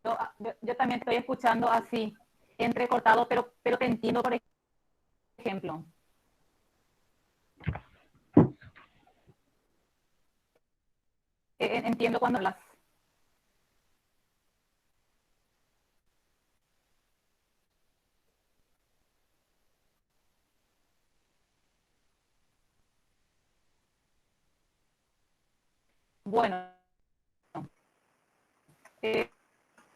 yo también estoy escuchando así, entrecortado, pero te entiendo, por ejemplo. Entiendo cuando hablas. Bueno, eh,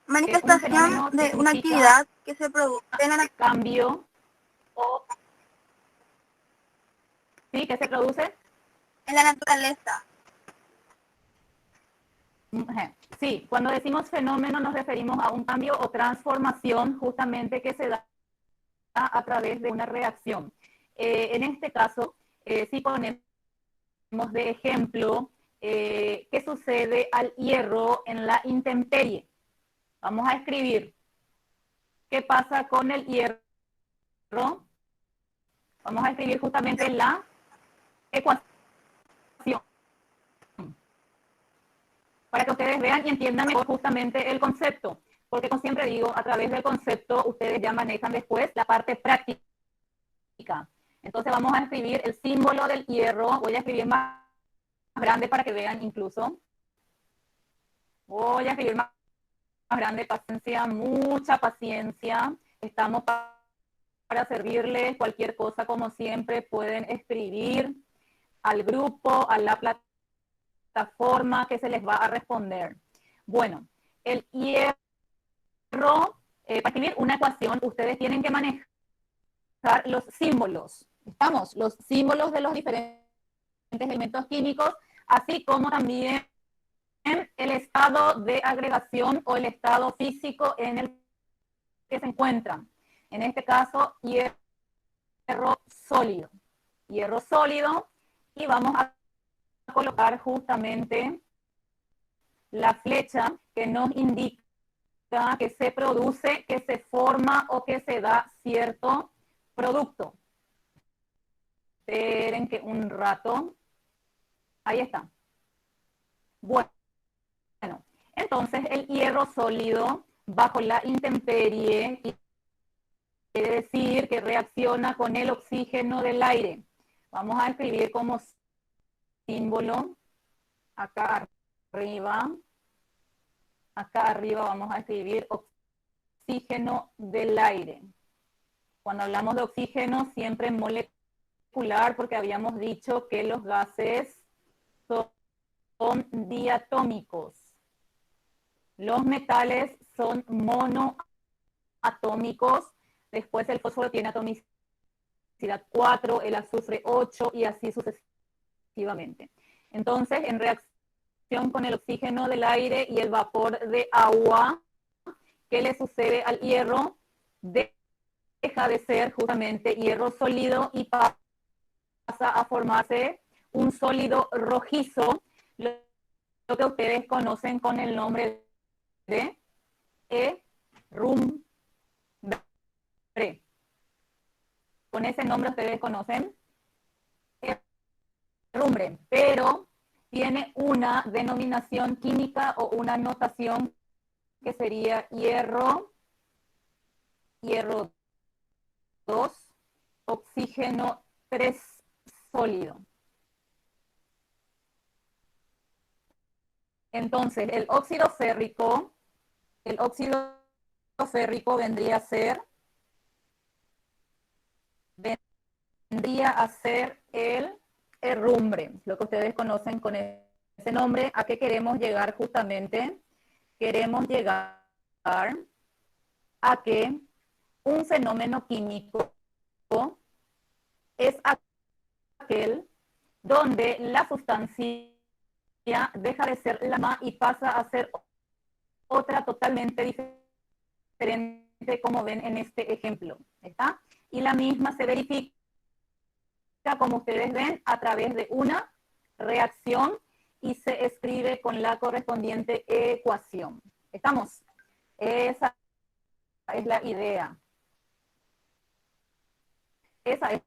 un Manifestación fenómeno de una significa actividad que se produce en la cambio o sí, que se produce. naturaleza. Sí, cuando decimos fenómeno nos referimos a un cambio o transformación justamente que se da a través de una reacción. En este caso, si ponemos de ejemplo qué sucede al hierro en la intemperie. Vamos a escribir qué pasa con el hierro. Vamos a escribir justamente la ecuación para que ustedes vean y entiendan mejor justamente el concepto. Porque como siempre digo, a través del concepto ustedes ya manejan después la parte práctica. Entonces vamos a escribir el símbolo del hierro. Voy a escribir más grande para que vean incluso. Voy a escribir más grande, paciencia, mucha paciencia. Estamos para servirles cualquier cosa, como siempre, pueden escribir al grupo, a la plataforma que se les va a responder. Bueno, el hierro, para escribir una ecuación, ustedes tienen que manejar los símbolos. ¿Estamos? Los símbolos de los diferentes elementos químicos, así como también el estado de agregación o el estado físico en el que se encuentran. En este caso, hierro sólido. Hierro sólido, y vamos a colocar justamente la flecha que nos indica que se produce, que se forma o que se da cierto producto. Esperen que un rato. Ahí está. Bueno, entonces el hierro sólido bajo la intemperie quiere decir que reacciona con el oxígeno del aire. Vamos a escribir como símbolo acá arriba. Acá arriba vamos a escribir oxígeno del aire. Cuando hablamos de oxígeno, siempre molecular, porque habíamos dicho que los gases son diatómicos. Los metales son monoatómicos. Después el fósforo tiene atomicidad 4, el azufre 8 y así sucesivamente. Entonces, en reacción con el oxígeno del aire y el vapor de agua, ¿qué le sucede al hierro? Deja de ser justamente hierro sólido y pasa a formarse un sólido rojizo, lo que ustedes conocen con el nombre de herrumbre. Con ese nombre ustedes conocen herrumbre, pero tiene una denominación química o una notación que sería hierro 2, oxígeno 3 sólido. Entonces, el óxido férrico vendría a ser el herrumbre, lo que ustedes conocen con ese nombre. ¿A qué queremos llegar justamente? Queremos llegar a que un fenómeno químico es aquel donde la sustancia deja de ser la misma y pasa a ser otra totalmente diferente, como ven en este ejemplo. ¿Está? Y la misma se verifica, como ustedes ven, a través de una reacción y se escribe con la correspondiente ecuación. ¿Estamos? Esa es la idea. Esa es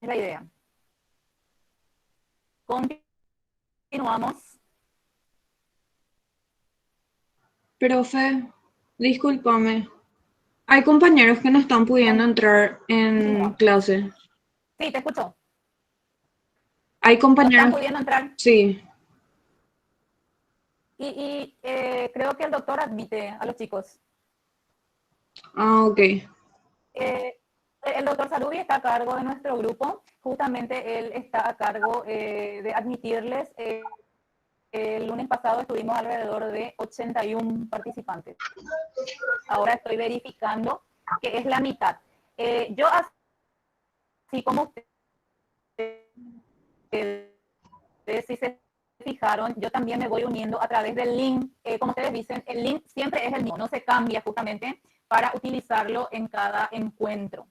la idea. Continuamos. Profe, Discúlpame. Hay compañeros que no están pudiendo entrar en Continúa. clase. Sí, te escucho. Hay No están compañeros, pudiendo entrar. sí. Creo que el doctor admite a los chicos. Ah, ok. El doctor Salubi está a cargo de nuestro grupo. Justamente él está a cargo de admitirles. El lunes pasado estuvimos alrededor de 81 participantes. Ahora estoy verificando que es la mitad. Yo, así como ustedes, si se fijaron, yo también me voy uniendo a través del link. Como ustedes dicen, el link siempre es el mismo, no se cambia justamente para utilizarlo en cada encuentro.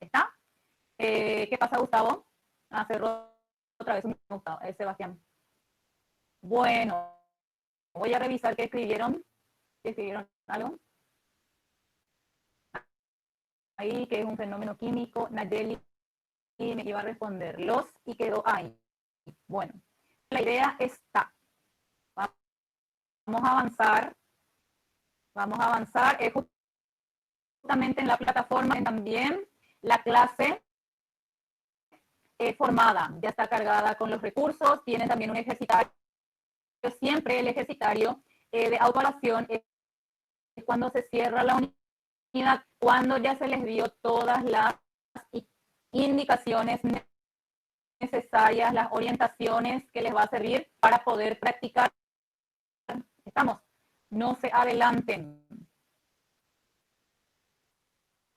¿Está? ¿Qué pasa, Gustavo? Cerró otra vez Gustavo, Sebastián. Bueno, voy a revisar qué escribieron. ¿Qué escribieron algo? Ahí, que es un fenómeno químico. Nayeli me iba a responder los y quedó ahí. Bueno, la idea está. Vamos a avanzar. Vamos a avanzar. Justamente en la plataforma también la clase formada. Ya está cargada con los recursos. Tienen también un ejercitario. Siempre el ejercitario de autoevaluación es cuando se cierra la unidad, cuando ya se les dio todas las indicaciones necesarias, las orientaciones que les va a servir para poder practicar. Estamos, no se adelanten.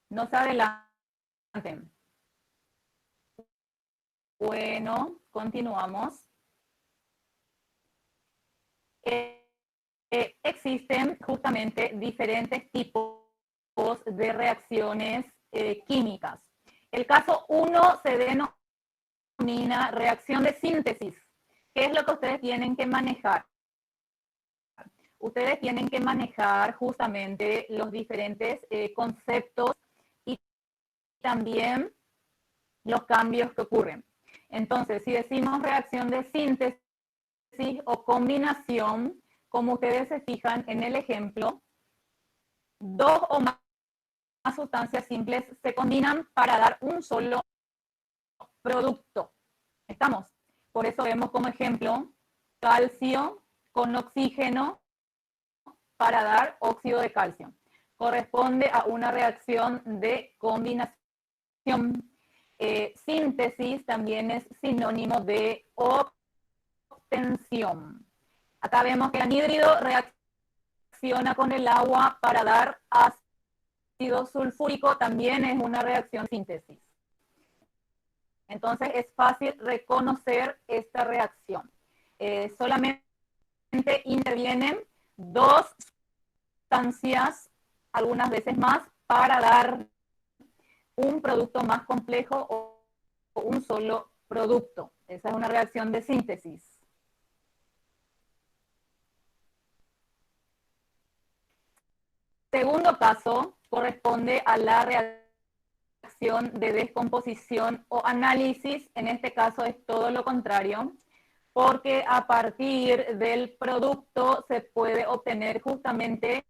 No se adelanten. Bueno, continuamos. Existen justamente diferentes tipos de reacciones químicas. El caso 1 se denomina reacción de síntesis. ¿Qué es lo que ustedes tienen que manejar? Ustedes tienen que manejar justamente los diferentes conceptos y también los cambios que ocurren. Entonces, si decimos reacción de síntesis o combinación, como ustedes se fijan en el ejemplo, dos o más sustancias simples se combinan para dar un solo producto. ¿Estamos? Por eso vemos como ejemplo calcio con oxígeno para dar óxido de calcio. Corresponde a una reacción de combinación. Síntesis también es sinónimo de obtención. Acá vemos que el anhídrido reacciona con el agua para dar ácido sulfúrico, también es una reacción síntesis. Entonces es fácil reconocer esta reacción. Solamente intervienen dos sustancias, algunas veces más, para dar un producto más complejo o un solo producto. Esa es una reacción de síntesis. Segundo caso corresponde a la reacción de descomposición o análisis. En este caso es todo lo contrario, porque a partir del producto se puede obtener justamente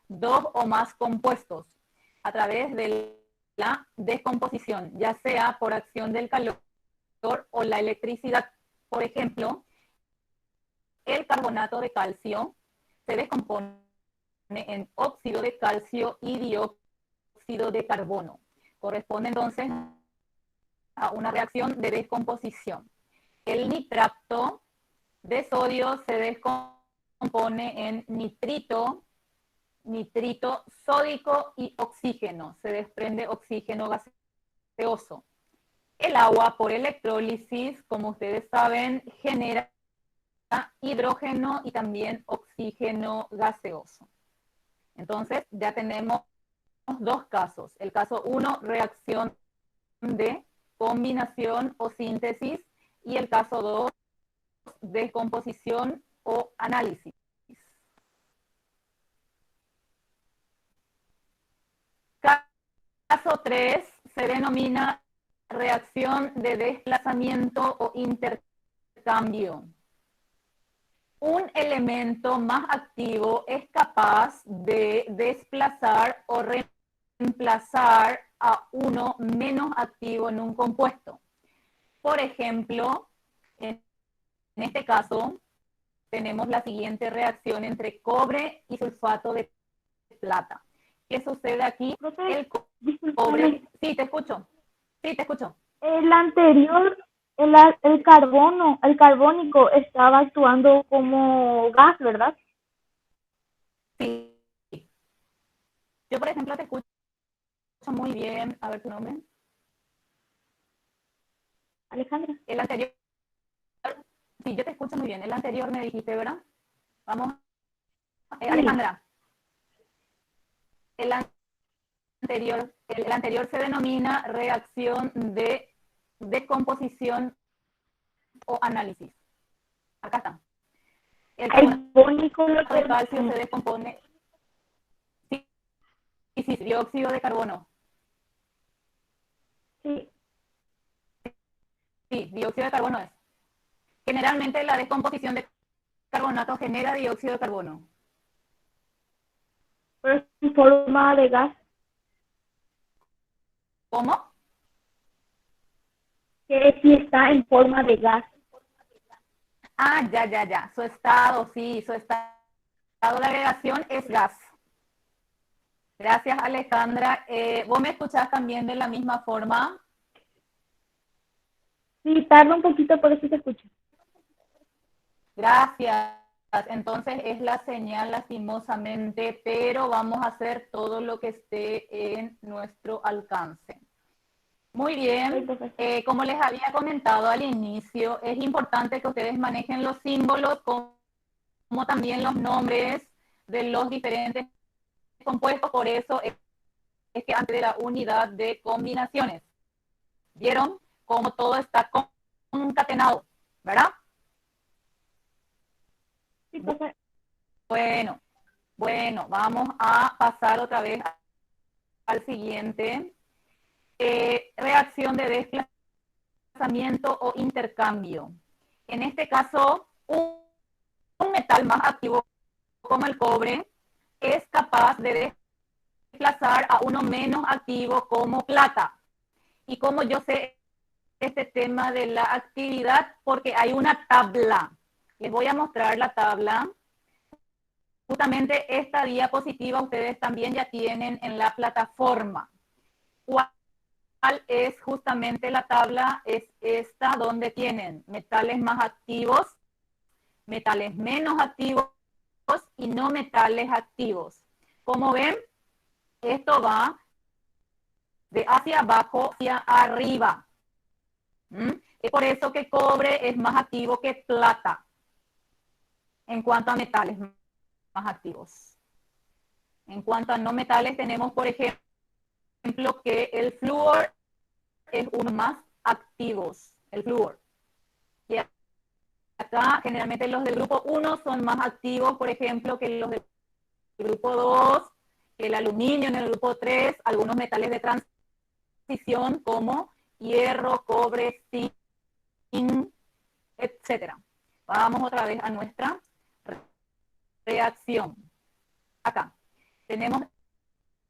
dos o más compuestos a través de la descomposición, ya sea por acción del calor o la electricidad. Por ejemplo, el carbonato de calcio se descompone en óxido de calcio y dióxido de carbono. Corresponde entonces a una reacción de descomposición. El nitrato de sodio se descompone en nitrito, nitrito sódico y oxígeno. Se desprende oxígeno gaseoso. El agua por electrólisis, como ustedes saben, genera hidrógeno y también oxígeno gaseoso. Entonces ya tenemos dos casos. El caso 1, reacción de combinación o síntesis, y el caso 2, descomposición o análisis. Caso 3 se denomina reacción de desplazamiento o intercambio. un elemento más activo es capaz de desplazar o reemplazar a uno menos activo en un compuesto. Por ejemplo, en este caso, tenemos la siguiente reacción entre cobre y sulfato de plata. ¿Qué sucede aquí? Profe, El cobre... discúlpame, Sí, te escucho. Sí, te escucho. el anterior, el carbono, el carbónico estaba actuando como gas, ¿verdad? Sí. Yo, por ejemplo, te escucho muy bien. A ver tu nombre. Alejandra. El anterior... Sí, yo te escucho muy bien. El anterior me dijiste, ¿verdad? Vamos. Sí. Alejandra. El anterior se denomina reacción de descomposición o análisis. Acá está. El Carbónico lo carbonato de calcio que... se descompone. Sí, sí, dióxido de carbono. Sí, Sí, dióxido de carbono es. Generalmente la descomposición de carbonato genera dióxido de carbono. pero es en forma de gas. ¿Cómo? Que si está en forma de gas. Ah, ya. Su estado, sí, su estado de agregación es gas. Gracias, Alejandra. ¿Vos me escuchás también de la misma forma? Sí, tarda un poquito, pero sí se escucha. Gracias. Entonces es la señal lastimosamente, pero vamos a hacer todo lo que esté en nuestro alcance. Muy Soy bien. profesor. Como les había comentado al inicio, es importante que ustedes manejen los símbolos como también los nombres de los diferentes compuestos. Por eso es que antes de la unidad de combinaciones, ¿vieron cómo todo está concatenado? ¿Verdad? Sí, profe. Bueno, vamos a pasar otra vez al siguiente. Reacción de desplazamiento o intercambio. En este caso, un metal más activo como el cobre es capaz de desplazar a uno menos activo como plata. Y como yo sé este tema de la actividad, porque hay una tabla. Les voy a mostrar la tabla. Justamente esta diapositiva ustedes también ya tienen en la plataforma. ¿Cuál es justamente la tabla? Es esta donde tienen metales más activos, metales menos activos y no metales activos. Como ven, esto va de hacia abajo hacia arriba. Es por eso que cobre es más activo que plata en cuanto a metales más activos. En cuanto a no metales, tenemos, por ejemplo, que el flúor es uno más activos, el flúor. Y acá, generalmente los del grupo 1 son más activos, por ejemplo, que los del grupo 2, que el aluminio en el grupo 3, algunos metales de transición como hierro, cobre, zinc, etc. Vamos otra vez a nuestra reacción. Acá tenemos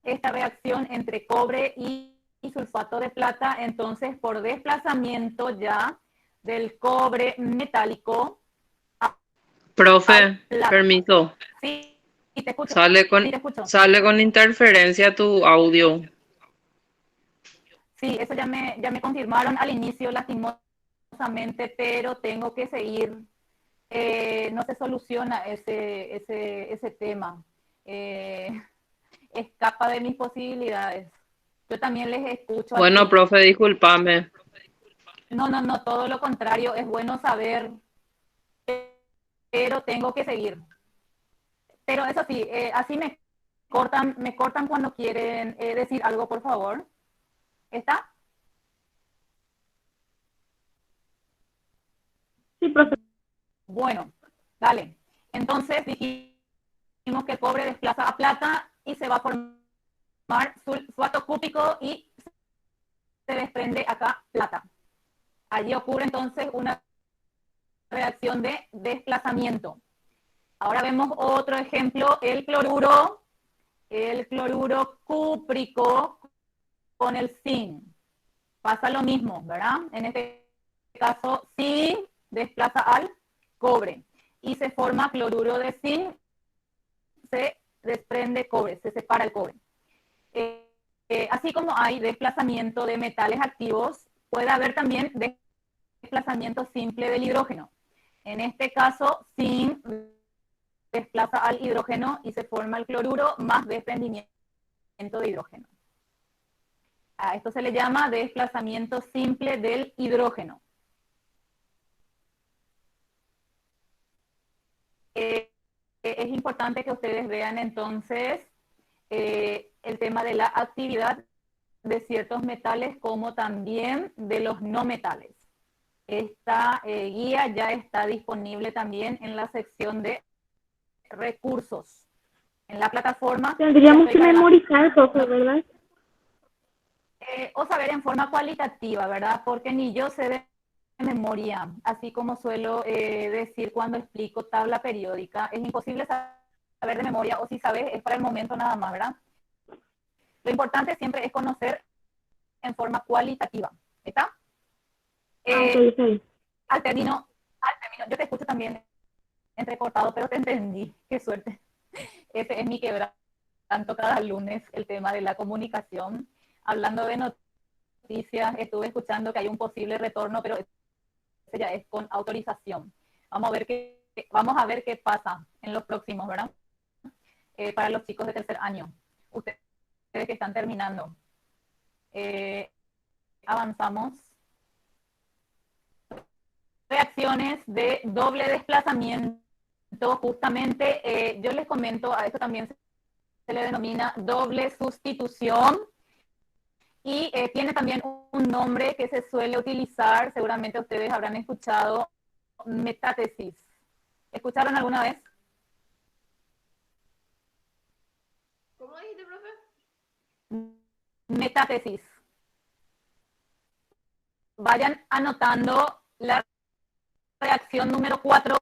esta reacción entre cobre y sulfato de plata. Entonces, por desplazamiento ya del cobre metálico al Profe, plata. permiso. Sí, te escucho. Sale Sí, con, te escucho. sale con interferencia tu audio. Sí, eso ya me confirmaron al inicio, lastimosamente, pero tengo que seguir. No se soluciona ese tema. Escapa de mis posibilidades. Yo también les escucho Bueno, aquí. profe, discúlpame. No, todo lo contrario, es bueno saber, pero tengo que seguir. Pero eso sí, así me cortan cuando quieren decir algo, por favor. ¿Está? Sí, profe. Bueno, dale. Entonces dijimos que el cobre desplaza a plata y se va a formar sulfato cúbico y se desprende acá plata. Allí ocurre entonces una reacción de desplazamiento. Ahora vemos otro ejemplo, el cloruro cúprico con el zinc. Pasa lo mismo, ¿verdad? En este caso, zinc desplaza al cobre y se forma cloruro de zinc, se desprende cobre, se separa el cobre. Así como hay desplazamiento de metales activos, puede haber también desplazamiento simple del hidrógeno. En este caso, zinc desplaza al hidrógeno y se forma el cloruro más desprendimiento de hidrógeno. A esto se le llama desplazamiento simple del hidrógeno. Es importante que ustedes vean entonces el tema de la actividad de ciertos metales como también de los no metales. Esta guía ya está disponible también en la sección de recursos. En la plataforma. Tendríamos que memorizar cosas, ¿verdad? O saber en forma cualitativa, ¿verdad? Porque ni yo sé de memoria, así como suelo decir cuando explico tabla periódica, es imposible saber de memoria, o si sabes es para el momento nada más, ¿verdad? Lo importante siempre es conocer en forma cualitativa, ¿está? Okay. Al término, yo te escucho también entrecortado, pero te entendí, qué suerte. Ese es mi quebranto cada lunes, el tema de la comunicación. Hablando de noticias, estuve escuchando que hay un posible retorno, pero ese ya es con autorización. Vamos a ver qué pasa en los próximos, ¿verdad? Para los chicos de tercer año, ustedes que están terminando. Avanzamos. Reacciones de doble desplazamiento, justamente, yo les comento, a esto también se le denomina doble sustitución, y tiene también un nombre que se suele utilizar, seguramente ustedes habrán escuchado, metátesis. ¿Escucharon alguna vez? ¿Cómo dijiste, profe? Metátesis. Vayan anotando la reacción número 4,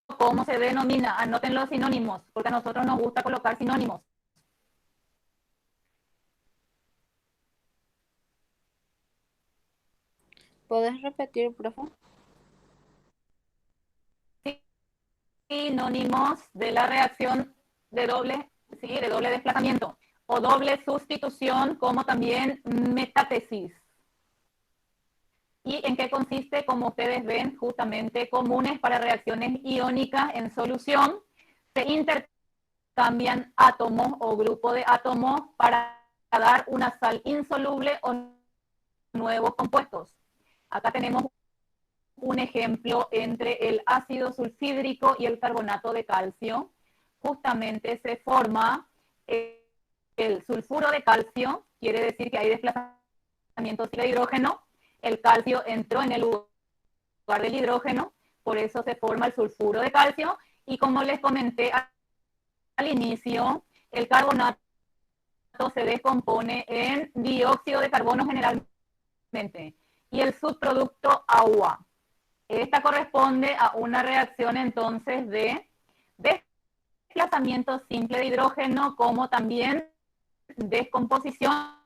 ¿cómo se denomina? Anoten los sinónimos, porque a nosotros nos gusta colocar sinónimos. ¿Puedes repetir, profe? Sinónimos de la reacción de doble desplazamiento o doble sustitución, como también metátesis. ¿Y en qué consiste? Como ustedes ven, justamente comunes para reacciones iónicas en solución, se intercambian átomos o grupo de átomos para dar una sal insoluble o nuevos compuestos. Acá tenemos un ejemplo entre el ácido sulfídrico y el carbonato de calcio. Justamente se forma el sulfuro de calcio, quiere decir que hay desplazamiento de hidrógeno, el calcio entró en el lugar del hidrógeno, por eso se forma el sulfuro de calcio, y como les comenté al inicio, el carbonato se descompone en dióxido de carbono generalmente, y el subproducto agua. Esta corresponde a una reacción entonces de desplazamiento simple de hidrógeno, como también descomposición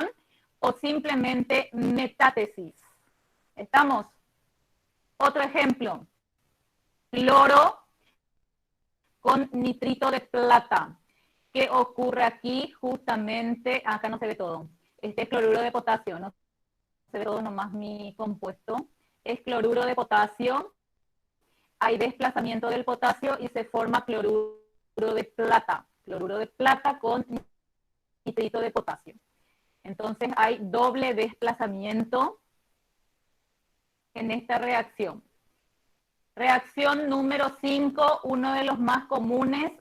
o simplemente metátesis. ¿Estamos? Otro ejemplo, cloro con nitrito de plata. ¿Qué ocurre aquí? Justamente, acá no se ve todo. Este es cloruro de potasio, no se ve todo nomás mi compuesto. Es cloruro de potasio, hay desplazamiento del potasio y se forma cloruro de plata con nitrito de potasio. Entonces hay doble desplazamiento en esta reacción. Reacción número 5, uno de los más comunes,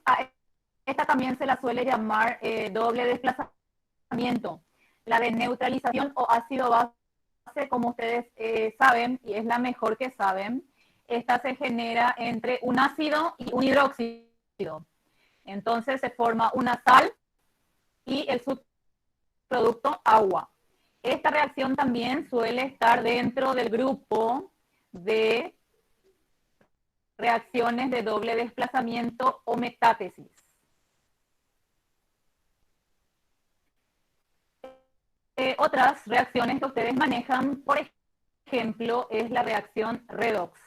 esta también se la suele llamar doble desplazamiento, la de neutralización o ácido base, como ustedes saben, y es la mejor que saben. Esta se genera entre un ácido y un hidróxido. Entonces se forma una sal y el subproducto agua. Esta reacción también suele estar dentro del grupo de reacciones de doble desplazamiento o metátesis. Otras reacciones que ustedes manejan, por ejemplo, es la reacción redox.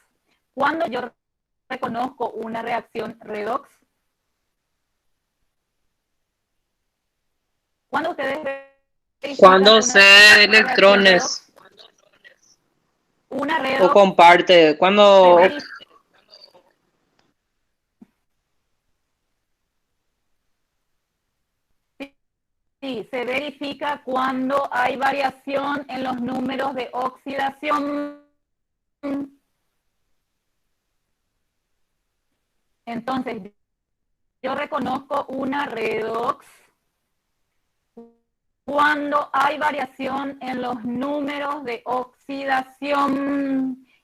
Cuando yo reconozco una reacción redox, cuando ustedes Cuando una cede reacción electrones redox, una o redox comparte, cuando sí, se verifica cuando hay variación en los números de oxidación. Entonces, yo reconozco una redox cuando hay variación en los números de oxidación,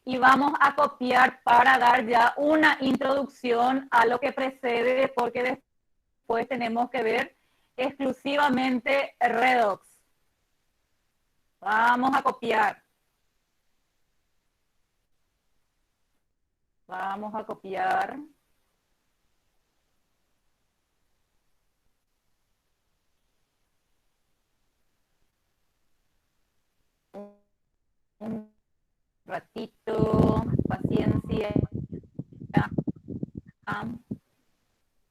y vamos a copiar para dar ya una introducción a lo que precede, porque después tenemos que ver exclusivamente redox. Vamos a copiar. Vamos a copiar. Un ratito, paciencia,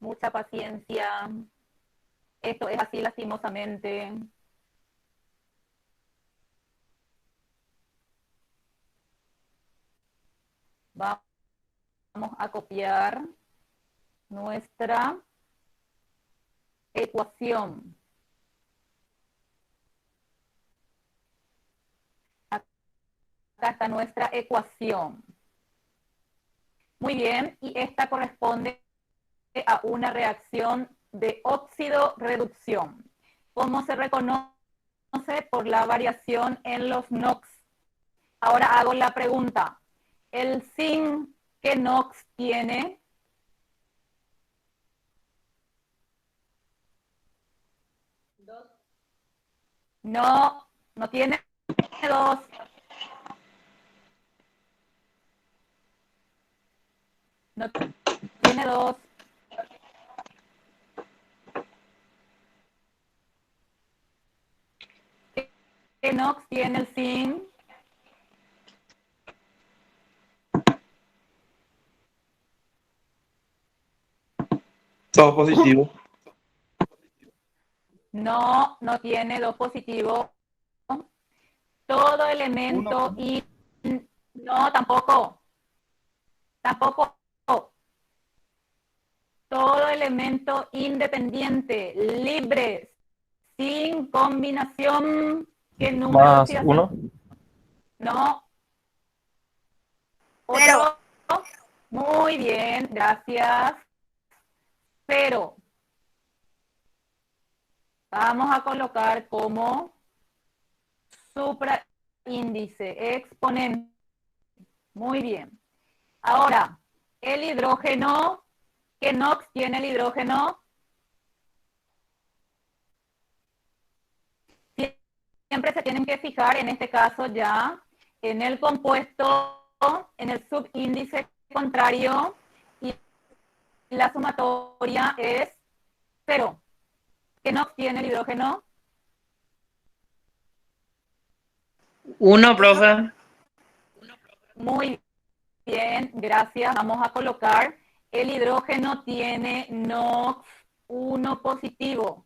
mucha paciencia. Esto es así lastimosamente. Vamos a copiar nuestra ecuación. Acá está nuestra ecuación. Muy bien, y esta corresponde a una reacción de óxido-reducción. ¿Cómo se reconoce? Por la variación en los NOx. Ahora hago la pregunta. ¿El zinc qué NOx tiene? No, no tiene 2. No tiene 2. ¿Qué NOx tiene el zinc? Todo positivo. No, no tiene 2 positivos. Todo elemento y no, tampoco. Tampoco. Todo elemento independiente, libre, sin combinación. ¿Qué número de Más oxidación? 1. No. Cero. ¿Otro? Muy bien, gracias. 0. Vamos a colocar como supraíndice, exponente. Muy bien. Ahora, el hidrógeno, ¿qué NOx tiene el hidrógeno? Siempre se tienen que fijar, en este caso ya, en el compuesto, en el subíndice contrario, y la sumatoria es 0. ¿Qué NOx tiene el hidrógeno? 1, profe. Muy bien, gracias. Vamos a colocar, el hidrógeno tiene NOx 1 positivo.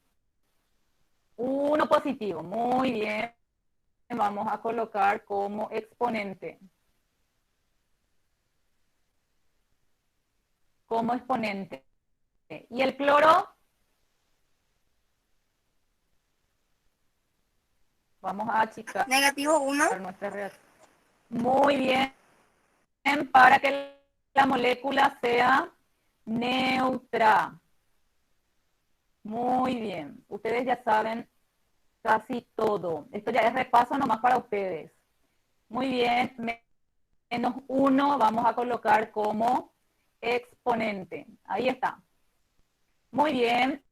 1 positivo, muy bien. Vamos a colocar como exponente. Como exponente. ¿Y el cloro? Vamos a achicar Negativo 1. nuestra reacción. Muy bien. Para que la molécula sea neutra. Muy bien. Ustedes ya saben casi todo. Esto ya es repaso nomás para ustedes. Muy bien. Menos 1 vamos a colocar como exponente. Ahí está. Muy bien.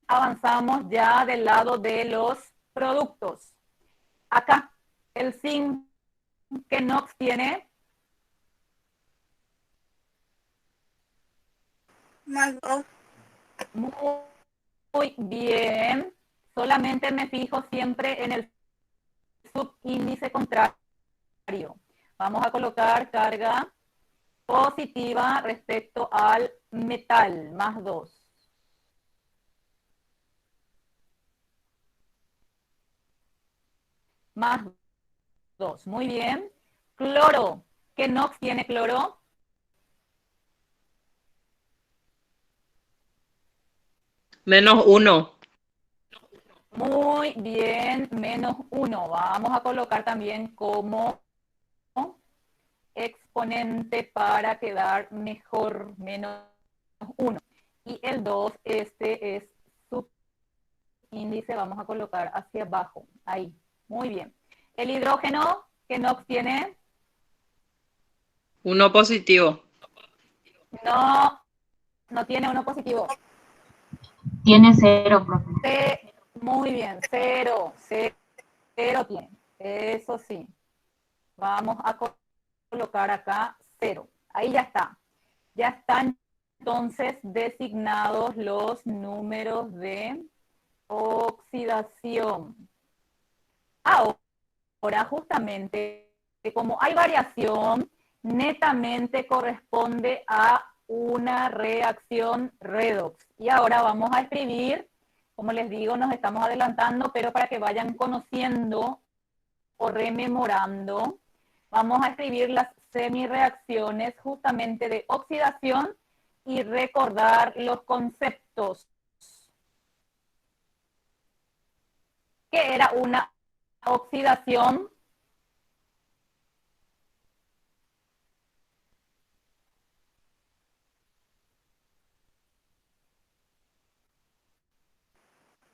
Avanzamos ya del lado de los productos. Acá, el zinc que NOx tiene Más 2. Muy bien. Solamente me fijo siempre en el subíndice contrario. Vamos a colocar carga positiva respecto al metal, más 2. Más 2. Muy bien. Cloro. ¿Qué NOx tiene cloro? -1. Muy bien, menos 1. Vamos a colocar también como exponente para quedar mejor, menos 1. Y el 2, este es su índice, vamos a colocar hacia abajo, ahí. Muy bien. El hidrógeno, ¿qué NOx tiene? 1 positivo. No, no tiene 1 positivo. Tiene 0, profe. Muy bien, 0, 0 tiene. Eso sí. Vamos a colocar acá 0. Ahí ya está. Ya están entonces designados los números de oxidación. Ahora, justamente, como hay variación, netamente corresponde a una reacción redox. Y ahora vamos a escribir, como les digo, nos estamos adelantando, pero para que vayan conociendo o rememorando, vamos a escribir las semireacciones justamente de oxidación y recordar los conceptos. ¿Qué era una oxidación?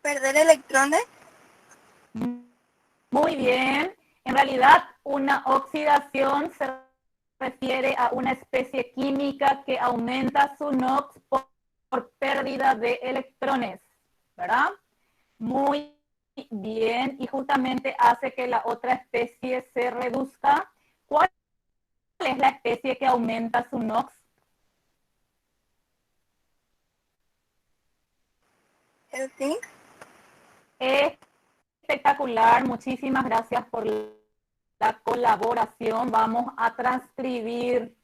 Perder electrones. Muy bien. En realidad, una oxidación se refiere a una especie química que aumenta su NOx por pérdida de electrones, ¿verdad? Muy bien, y justamente hace que la otra especie se reduzca. ¿Cuál es la especie que aumenta su NOx? El zinc. Espectacular, muchísimas gracias por la colaboración. Vamos a transcribir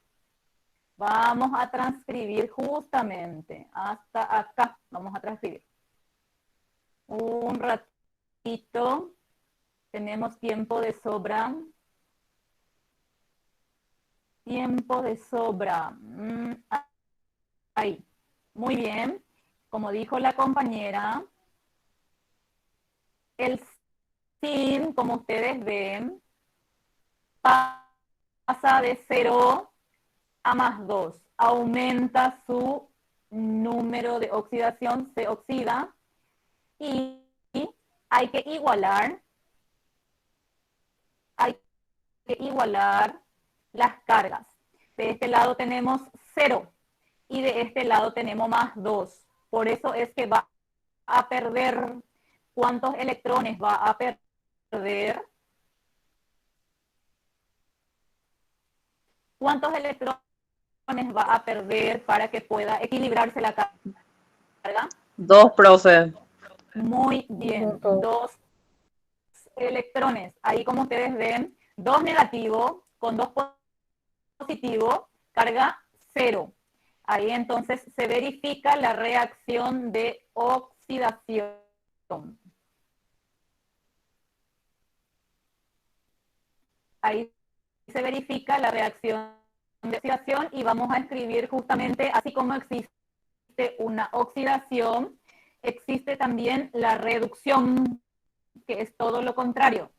justamente hasta acá. Vamos a transcribir. Un ratito. Tenemos tiempo de sobra. Tiempo de sobra. Ahí. Muy bien. Como dijo la compañera, el zinc, como ustedes ven, pasa de 0 a más 2. Aumenta su número de oxidación, se oxida, y hay que igualar las cargas. De este lado tenemos 0 y de este lado tenemos más 2. Por eso es que va a perder. ¿Cuántos electrones va a perder? ¿Cuántos electrones va a perder para que pueda equilibrarse la carga? 2, profe. Muy bien, 2 electrones. Ahí, como ustedes ven, 2 negativo con 2 positivo, carga 0. Ahí entonces se verifica la reacción de oxidación. Ahí se verifica la reacción de oxidación y vamos a escribir justamente, así como existe una oxidación, existe también la reducción, que es todo lo contrario.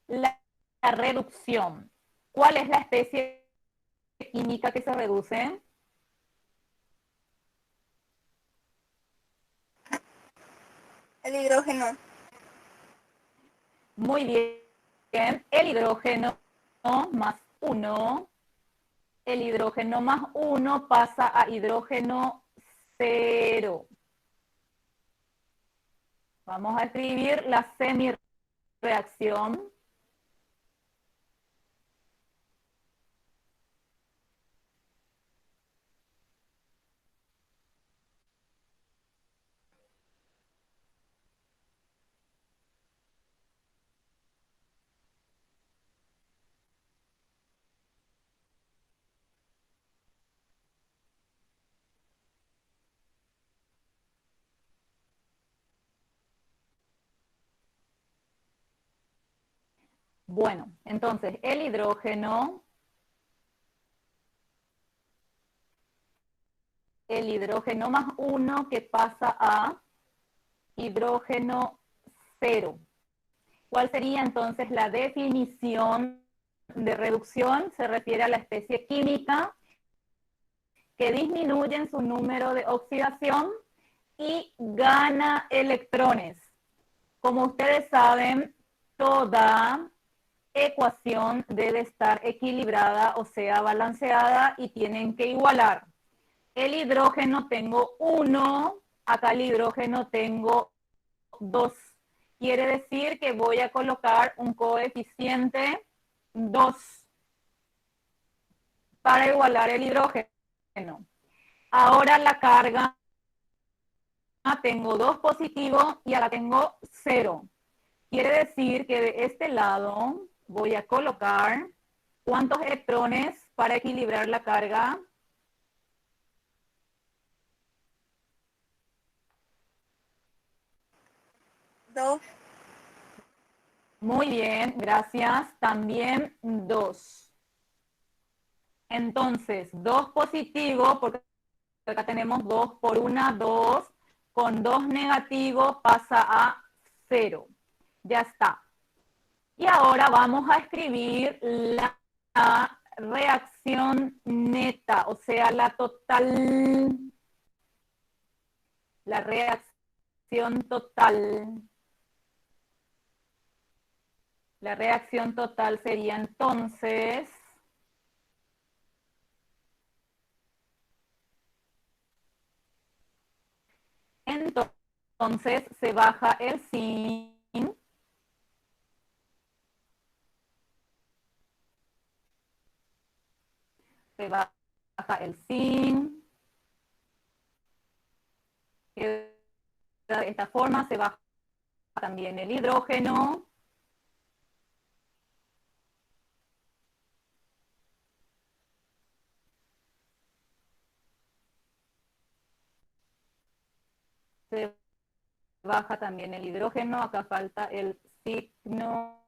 La reducción. ¿Cuál es la especie química que se reduce? El hidrógeno. Muy bien. El hidrógeno más 1. El hidrógeno más 1 pasa a hidrógeno 0. Vamos a escribir la semireacción. Bueno, entonces el hidrógeno más 1 que pasa a hidrógeno 0. ¿Cuál sería entonces la definición de reducción? Se refiere a la especie química que disminuye en su número de oxidación y gana electrones. Como ustedes saben, toda ecuación debe estar equilibrada, o sea, balanceada, y tienen que igualar. El hidrógeno tengo 1, acá el hidrógeno tengo 2. Quiere decir que voy a colocar un coeficiente 2 para igualar el hidrógeno. Ahora la carga, tengo 2 positivos y ahora tengo 0. Quiere decir que de este lado voy a colocar ¿cuántos electrones para equilibrar la carga? 2. Muy bien, gracias. También 2. Entonces, 2 positivo, porque acá tenemos 2 por 1, 2. Con 2 negativo pasa a 0. Ya está. Y ahora vamos a escribir la reacción neta, o sea, la total. La reacción total. La reacción total sería entonces se baja el zinc de esta forma, se baja también el hidrógeno. Se baja también el hidrógeno, acá falta el signo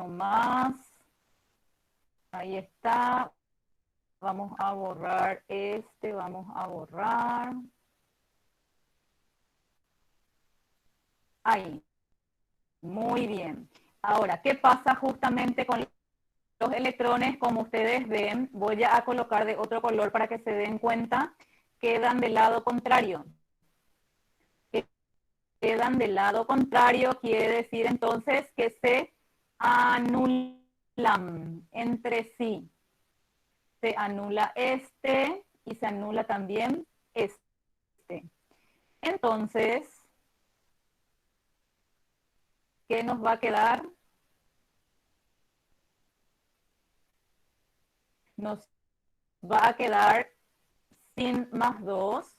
más, ahí está, vamos a borrar vamos a borrar, ahí, muy bien. Ahora, ¿qué pasa justamente con los electrones? Como ustedes ven, voy a colocar de otro color para que se den cuenta, quedan del lado contrario. Quedan del lado contrario, quiere decir entonces que se anulan entre sí. Se anula este y se anula también este. Entonces, ¿qué nos va a quedar? Nos va a quedar sin más 2.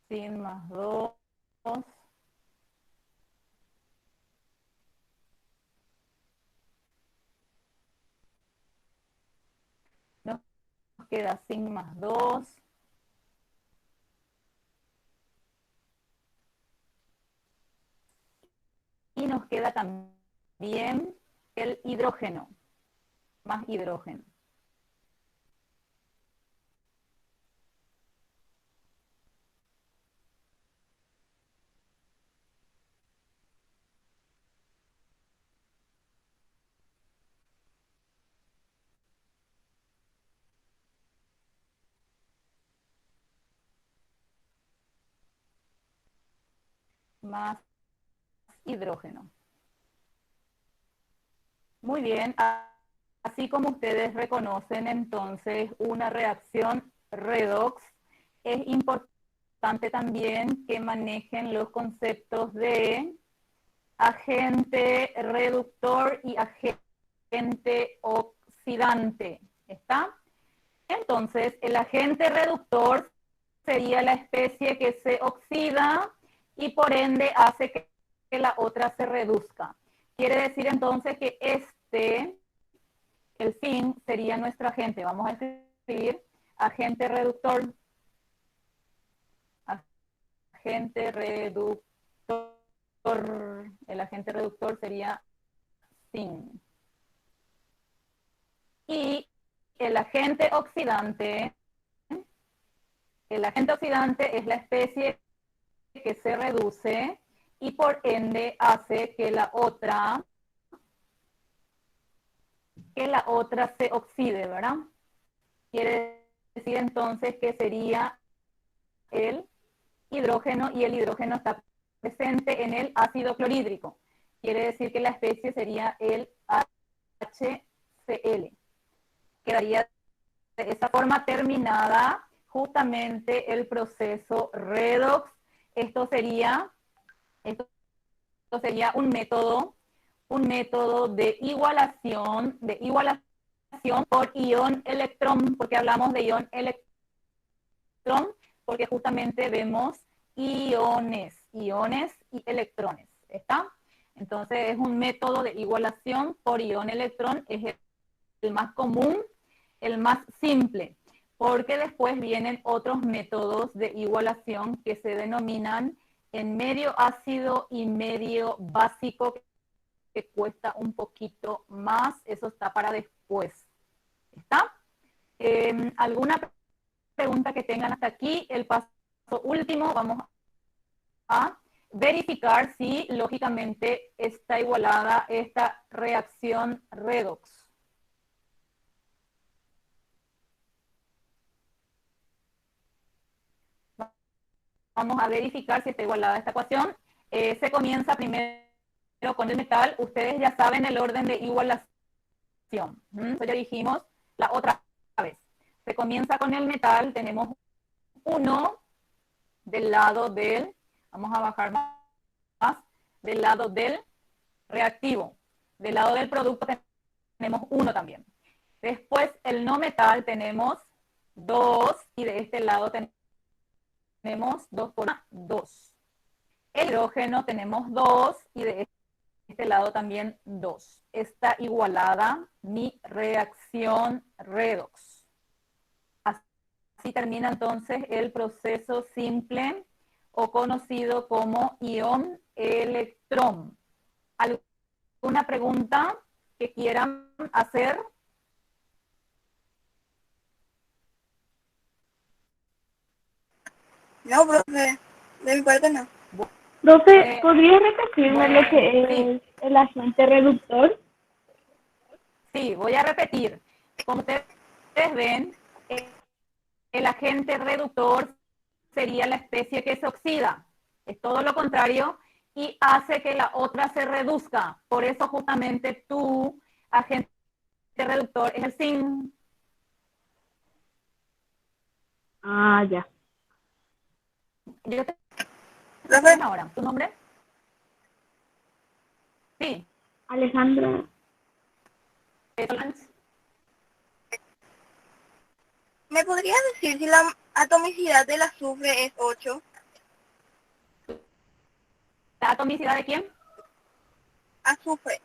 Sin más 2. Nos queda sin más 2. Y nos queda también el hidrógeno. Más hidrógeno. Más hidrógeno. Muy bien, así como ustedes reconocen, entonces una reacción redox, es importante también que manejen los conceptos de agente reductor y agente oxidante. ¿Está? Entonces, el agente reductor sería la especie que se oxida y por ende hace que la otra se reduzca. Quiere decir entonces que el zinc, sería nuestro agente. Vamos a escribir agente reductor. agente reductor. El agente reductor sería zinc. Y el agente oxidante es la especie que se reduce y por ende hace que la otra se oxide, ¿verdad? Quiere decir entonces que sería el hidrógeno, y el hidrógeno está presente en el ácido clorhídrico. Quiere decir que la especie sería el HCl. Quedaría de esa forma terminada justamente el proceso redox. Esto sería un método de igualación por ion electrón. ¿Por qué hablamos de ion electrón? Porque justamente vemos iones y electrones. ¿Está? Entonces es un método de igualación por ion electrón, es el más común, el más simple, porque después vienen otros métodos de igualación que se denominan en medio ácido y medio básico, que cuesta un poquito más. Eso está para después. ¿Está? ¿Alguna pregunta que tengan hasta aquí? El paso último, vamos a verificar si lógicamente está igualada esta reacción redox. Vamos a verificar si está igualada esta ecuación. Se comienza primero con el metal. Ustedes ya saben el orden de igualación. Eso ya dijimos la otra vez. Se comienza con el metal. Tenemos 1 del lado del, vamos a bajar más, del lado del reactivo. Del lado del producto tenemos 1 también. Después el no metal tenemos 2 y de este lado tenemos 2 por 2. El hidrógeno tenemos 2 y de este lado también 2. Está igualada mi reacción redox. Así termina entonces el proceso simple o conocido como ion electrón. ¿Alguna pregunta que quieran hacer? No, profe, de mi parte no. Profe, ¿podría repetirme bueno, lo que es el agente reductor? Sí, voy a repetir. Como ustedes ven, el agente reductor sería la especie que se oxida. Es todo lo contrario y hace que la otra se reduzca. Por eso justamente tu agente reductor es el zinc. Ah, ya. Yo te Profe, ahora, ¿tu nombre? Sí. Alejandra. Solange. ¿me podrías decir si la atomicidad del azufre es 8? ¿La atomicidad de quién? Azufre.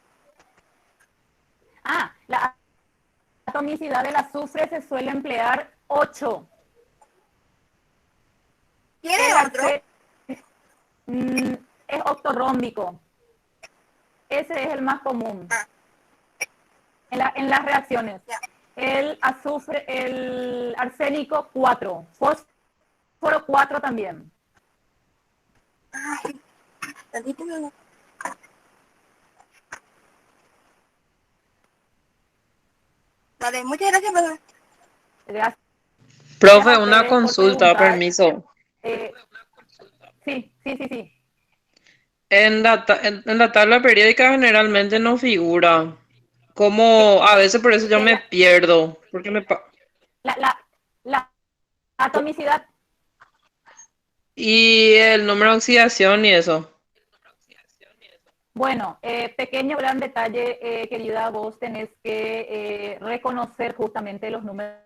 Ah, la atomicidad del azufre se suele emplear 8. ¿Tiene otro? Es octorrómbico. Ese es el más común. En las reacciones. Ya. El azufre, el arsénico 4. Fósforo 4 también. Ay, tantito me... Vale, muchas gracias, profe. Gracias. Profe, a una ustedes por consulta, preguntar. permiso. Sí. En la tabla periódica generalmente no figura. Como a veces por eso yo me pierdo. Porque La atomicidad. y el número de oxidación y eso. Bueno, pequeño gran detalle, querida, vos tenés que reconocer justamente los números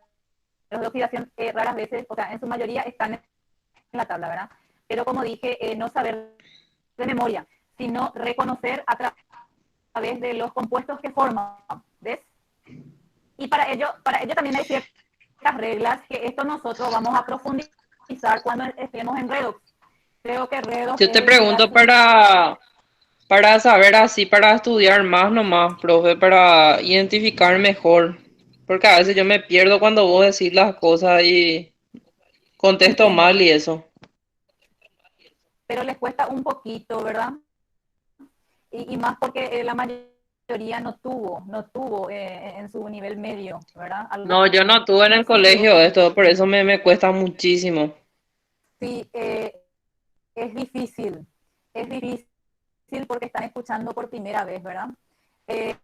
de oxidación. Raras veces, o sea, en su mayoría están en la tabla, ¿verdad? Pero como dije, no saber de memoria, sino reconocer a través de los compuestos que forman, ¿ves? Y para ello también hay ciertas reglas que esto nosotros vamos a profundizar cuando estemos en redox. Creo que redox Yo te es la pregunto para saber así, para estudiar más nomás, profe, para identificar mejor. Porque a veces yo me pierdo cuando vos decís las cosas y contesto entiendo, mal y eso. pero les cuesta un poquito, ¿verdad? Y más porque la mayoría no tuvo en su nivel medio, ¿verdad? No, yo no tuve en el Algunos sí colegio tuvo. esto, por eso me cuesta muchísimo. Sí, es difícil, es difícil porque están escuchando por primera vez, ¿verdad? Eh,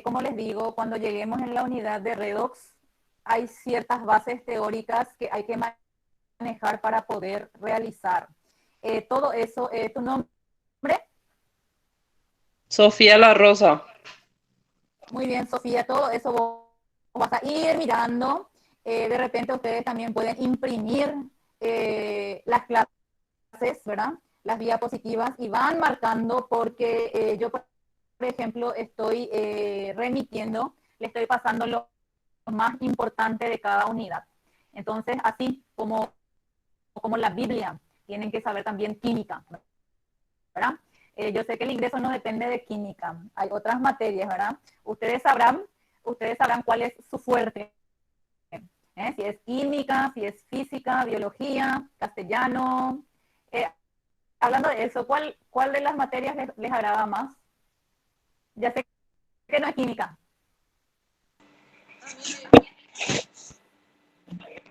como les digo, cuando lleguemos en la unidad de redox, hay ciertas bases teóricas que hay que manejar para poder realizar. Todo eso, tu nombre, Sofía La Rosa. muy bien, Sofía, todo eso vos vas a ir mirando. De repente ustedes también pueden imprimir las clases, ¿verdad? Las diapositivas y van marcando porque yo, por ejemplo, estoy remitiendo, le estoy pasando lo más importante de cada unidad. Entonces, así como la Biblia, tienen que saber también química, ¿verdad? Yo sé que el ingreso no depende de química, hay otras materias, ¿verdad? Ustedes sabrán cuál es su fuerte, si es química, si es física, biología, castellano. Eh, Hablando de eso, ¿cuál de las materias les agrada más? Ya sé que no es química.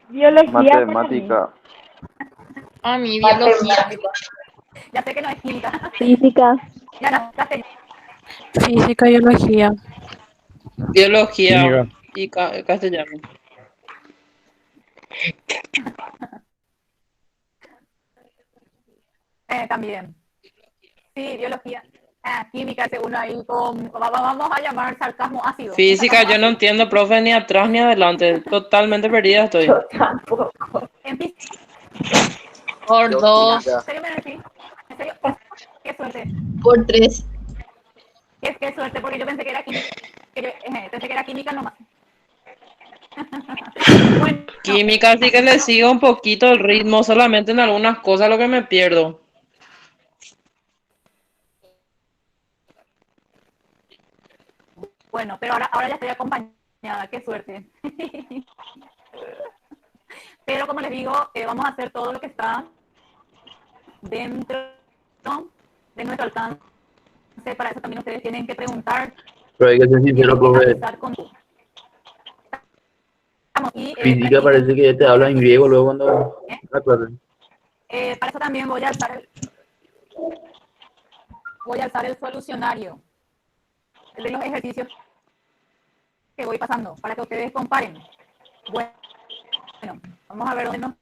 Biología para mí. Matemática. A mi biología. Ya sé que no es química. Física. Ya no, castellano. Física y biología. Biología Química. y castellano. También. Sí, biología. Química, ese uno ahí vamos a llamar sarcasmo ácido. Un Física, sarcasmo yo no ácido. entiendo, profe, ni atrás ni adelante. Totalmente perdida estoy. En Por Yo ¿En dos. química. serio me decís? ¿En serio? Qué suerte. Por tres. Qué suerte, porque yo pensé que era química. Pensé que era química nomás. Bueno, Química sí que le sigo un poquito el ritmo, solamente en algunas cosas lo que me pierdo. bueno, pero ahora ya estoy acompañada. Qué suerte. Pero como les digo, vamos a hacer todo lo que está dentro de nuestro alcance. Para eso también ustedes tienen que preguntar, Pero hay que ser sincero, tienen que profe. avisar con y Física practiquen parece que te habla en griego luego cuando la clase. para eso también voy a alzar el solucionario de los ejercicios que voy pasando para que ustedes comparen. Bueno, vamos a ver dónde nos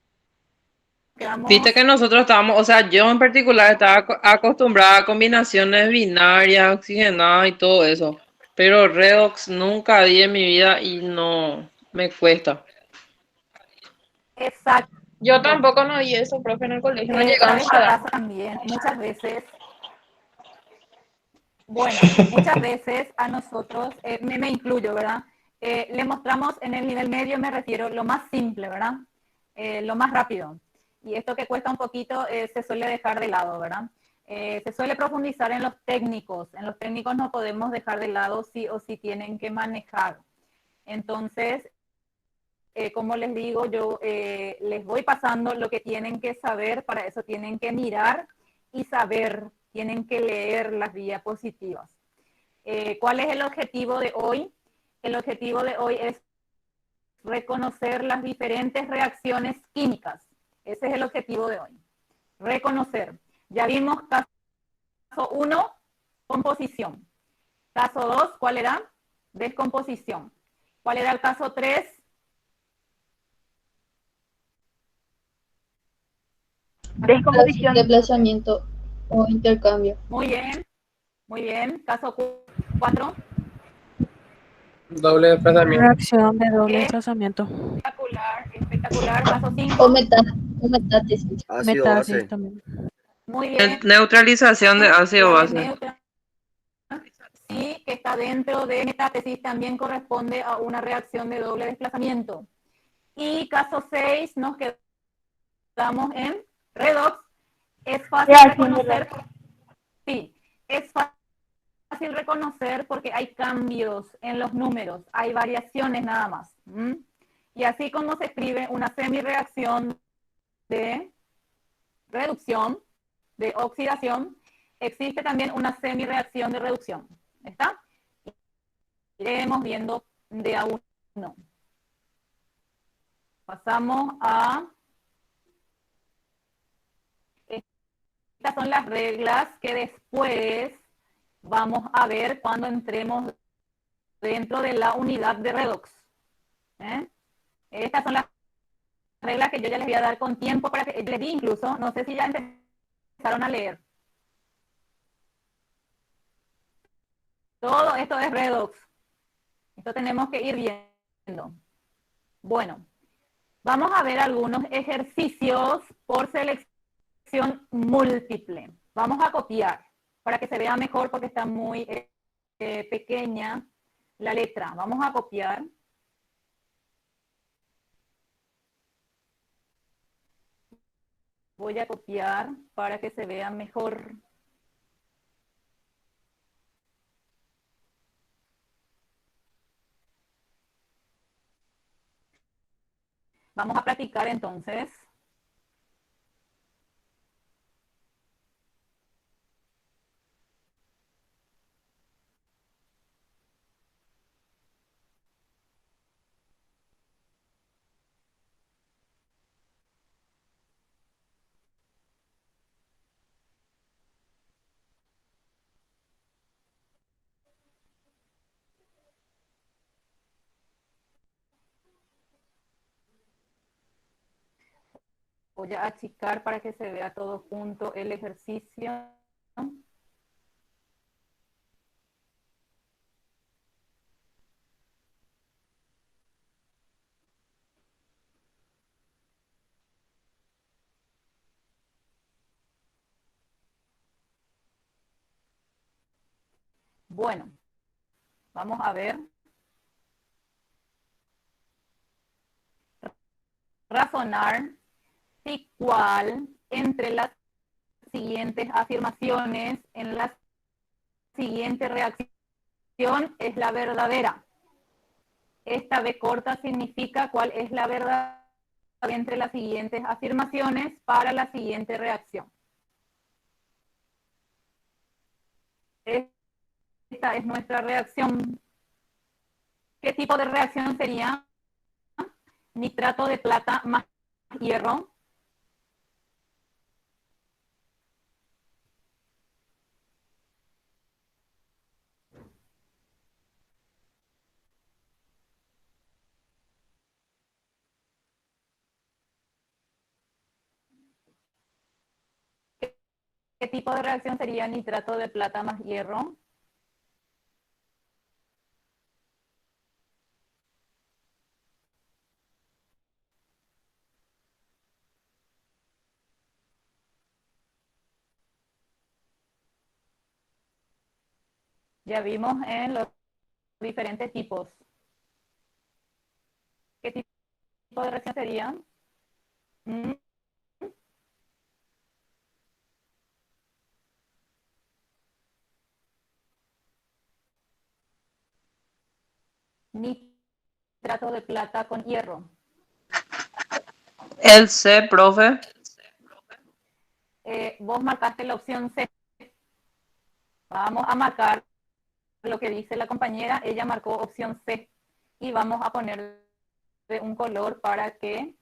quedamos. Viste que nosotros estábamos, o sea, yo en particular estaba acostumbrada a combinaciones binarias, oxigenadas y todo eso. Pero redox nunca di en mi vida y no me cuesta. Exacto. Yo tampoco no di eso, profe, en el colegio. No ¿Sabes llegamos a qué dar. pasa también? Muchas veces a nosotros, me incluyo, ¿verdad? Le mostramos en el nivel medio, me refiero, lo más simple, ¿verdad? Lo más rápido. Y esto que cuesta un poquito se suele dejar de lado, ¿verdad? Se suele profundizar en los técnicos. En los técnicos no podemos dejar de lado sí o sí tienen que manejar. Entonces, como les digo, yo les voy pasando lo que tienen que saber, para eso tienen que mirar y saber, tienen que leer las diapositivas. ¿Cuál es el objetivo de hoy? El objetivo de hoy es reconocer las diferentes reacciones químicas. Ese es el objetivo de hoy. Reconocer. Ya vimos caso 1, composición. Caso 2, ¿cuál era? Descomposición. ¿Cuál era el caso 3? Descomposición. Desplazamiento o intercambio. Muy bien, muy bien. Caso 4. Doble desplazamiento. Reacción de doble desplazamiento. Espectacular, espectacular. Caso O 5. metátesis. Ácido Metátesis base. también. Muy bien. Neutralización de ácido La de base. sí, que está dentro de metátesis, también corresponde a una reacción de doble desplazamiento. Y caso 6, nos quedamos en redox, Es fácil reconocer, sí, es fácil reconocer porque hay cambios en los números, hay variaciones nada más. Y así como se escribe una semireacción de reducción, de oxidación, existe también una semireacción de reducción. ¿Está? Iremos viendo de a uno. Pasamos a... Estas son las reglas que después vamos a ver cuando entremos dentro de la unidad de redox. Estas son las reglas que yo ya les voy a dar con tiempo para que les di incluso, no sé si ya empezaron a leer. Todo esto es redox. Esto tenemos que ir viendo. Bueno, vamos a ver algunos ejercicios por selección múltiple. Vamos a copiar para que se vea mejor porque está muy pequeña la letra. Vamos a copiar. Voy a copiar para que se vea mejor. Vamos a practicar entonces. Voy a achicar para que se vea todo junto el ejercicio. Bueno, vamos a ver. Razonar si cuál entre las siguientes afirmaciones en la siguiente reacción es la verdadera. Esta B corta significa cuál es la verdad entre las siguientes afirmaciones para la siguiente reacción. Esta es nuestra reacción. ¿Qué tipo de reacción sería? Nitrato de plata más hierro. ¿Qué tipo de reacción sería nitrato de plata más hierro? Ya vimos en los diferentes tipos. ¿Qué tipo de reacción sería? Nitrato de plata con hierro. El C, profe. Vos marcaste la opción C. Vamos a marcar lo que dice la compañera. Ella marcó opción C. Y vamos a ponerle un color para que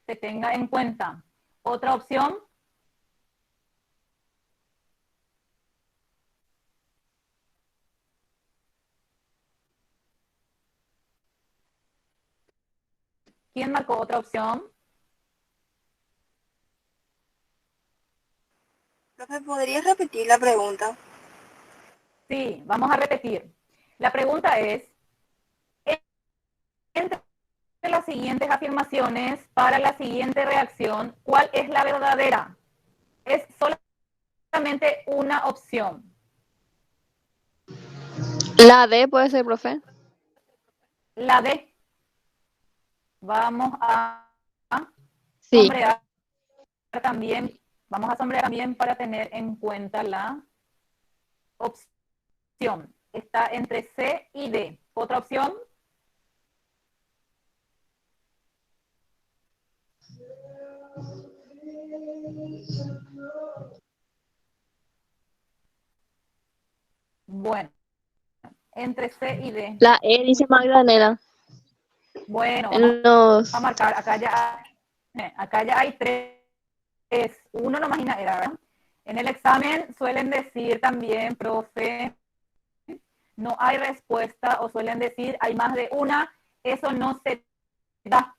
se tenga en cuenta. Otra opción. ¿Quién marcó otra opción? Profe, ¿podrías repetir la pregunta? Sí, vamos a repetir. La pregunta es, entre las siguientes afirmaciones para la siguiente reacción, ¿cuál es la verdadera? Es solamente una opción. La D puede ser, profe. La D. Vamos a Sí. nombrar también Vamos a sombrear también para tener en cuenta la opción. Está entre C y D. ¿Otra opción? Bueno, entre C y D. La E dice Magdalena. Bueno, En vamos los... a marcar. Acá ya hay tres. Uno nomás era, ¿verdad? En el examen suelen decir también, profe, no hay respuesta, o suelen decir hay más de una. Eso no se da.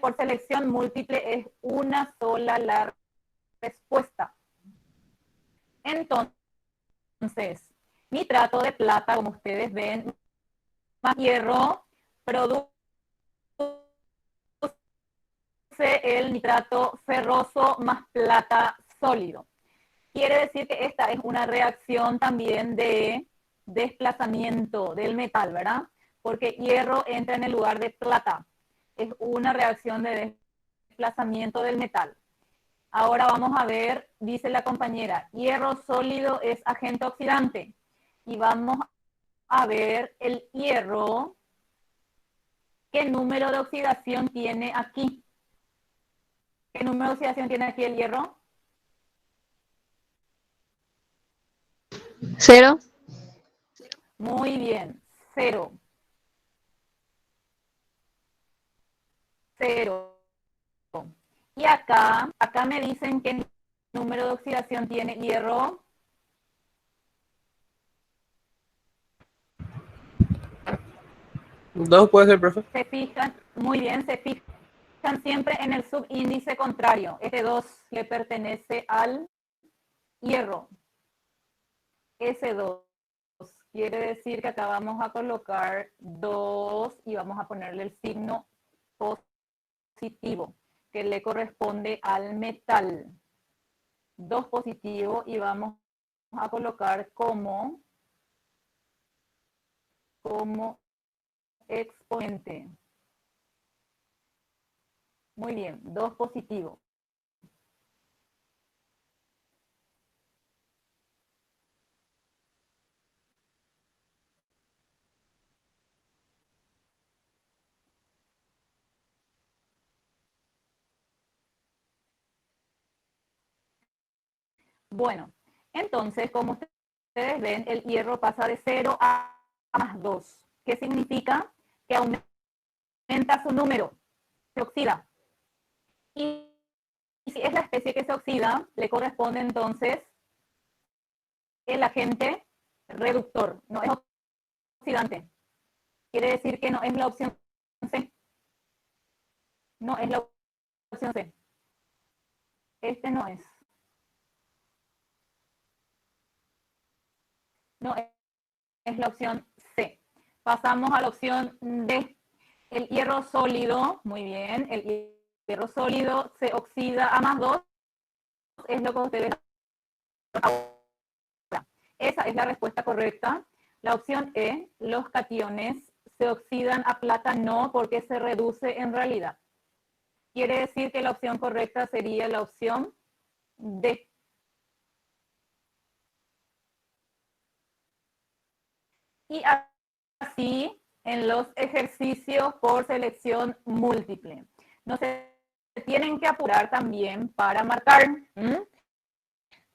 Por selección múltiple es una sola la respuesta. Entonces, nitrato de plata, como ustedes ven, más hierro, produce el nitrato ferroso más plata sólido. Quiere decir que esta es una reacción también de desplazamiento del metal, ¿verdad? Porque hierro entra en el lugar de plata. Es una reacción de desplazamiento del metal. Ahora vamos a ver, dice la compañera, hierro sólido es agente oxidante. Y vamos a ver el hierro, ¿qué número de oxidación tiene aquí? ¿Qué número de oxidación tiene aquí el hierro? 0. Muy bien, 0. 0. Y acá me dicen qué número de oxidación tiene hierro. 2 puede ser, profe. Se fijan, muy bien, se fijan siempre en el subíndice contrario. Este 2 le pertenece al hierro. Ese 2 quiere decir que acá vamos a colocar 2 y vamos a ponerle el signo positivo que le corresponde al metal. 2 positivo y vamos a colocar como exponente. Muy bien, 2 positivo. Bueno, entonces, como ustedes ven, el hierro pasa de 0 a más 2. ¿Qué significa? Que aumenta su número, se oxida. Y si es la especie que se oxida, le corresponde entonces el agente reductor, no es oxidante. Quiere decir que no es la opción C. No es la opción C. Este no es. No es la opción C. Pasamos a la opción D. El hierro sólido, muy bien, el hierro sólido se oxida a más 2, es lo que ustedes ahora. Esa es la respuesta correcta. La opción E, los cationes se oxidan a plata, no, porque se reduce en realidad. Quiere decir que la opción correcta sería la opción D. Y así en los ejercicios por selección múltiple. No se tienen que apurar también para marcar.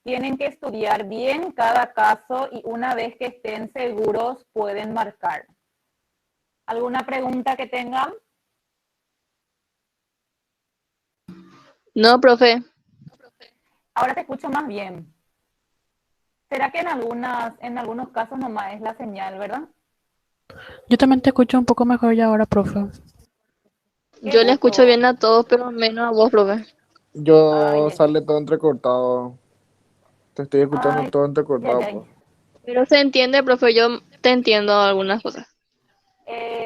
Tienen que estudiar bien cada caso y una vez que estén seguros pueden marcar. ¿Alguna pregunta que tengan? No, profe. Ahora te escucho más bien. ¿Será que en algunos casos nomás es la señal, verdad? Yo también te escucho un poco mejor ya ahora, profe. Qué Yo le escucho gusto. bien a todos, pero menos a vos, profe. Yo Ay, sale todo entrecortado. Te estoy escuchando ay, todo ay, entrecortado, ay. pues. Pero se entiende, profe, yo te entiendo algunas cosas.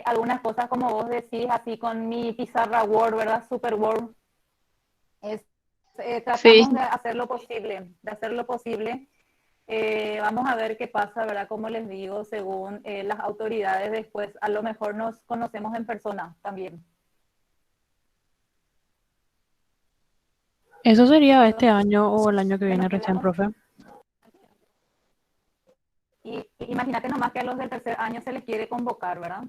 Algunas cosas como vos decís, así con mi pizarra Word, ¿verdad? Super Word. Sí. Tratamos de hacer lo posible, vamos a ver qué pasa, ¿verdad? Como les digo, según las autoridades después, a lo mejor nos conocemos en persona también. ¿Eso sería este año o el año que viene Bueno, recién, quedamos. profe? Y imagínate nomás que a los del tercer año se les quiere convocar, ¿verdad?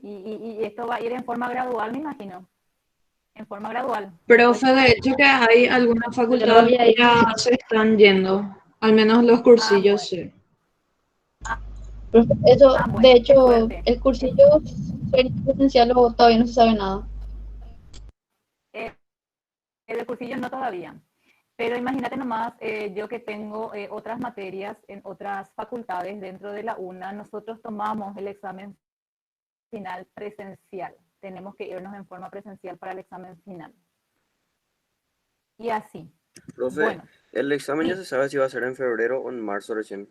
Y esto va a ir en forma gradual, me imagino. En forma gradual. Después, Profe, de hecho que hay algunas Yo no facultades voy a que ir. ya se están yendo, al menos los cursillos, bueno. sí. Profe, eso, de Bueno, qué hecho, suerte. el cursillo sería presencial o todavía no se sabe nada. El cursillo no todavía. Pero imagínate nomás, yo que tengo otras materias en otras facultades dentro de la UNA, nosotros tomamos el examen final presencial. Tenemos que irnos en forma presencial para el examen final. Y así. Profe, Bueno, el examen ya sí. se sabe si va a ser en febrero o en marzo recién.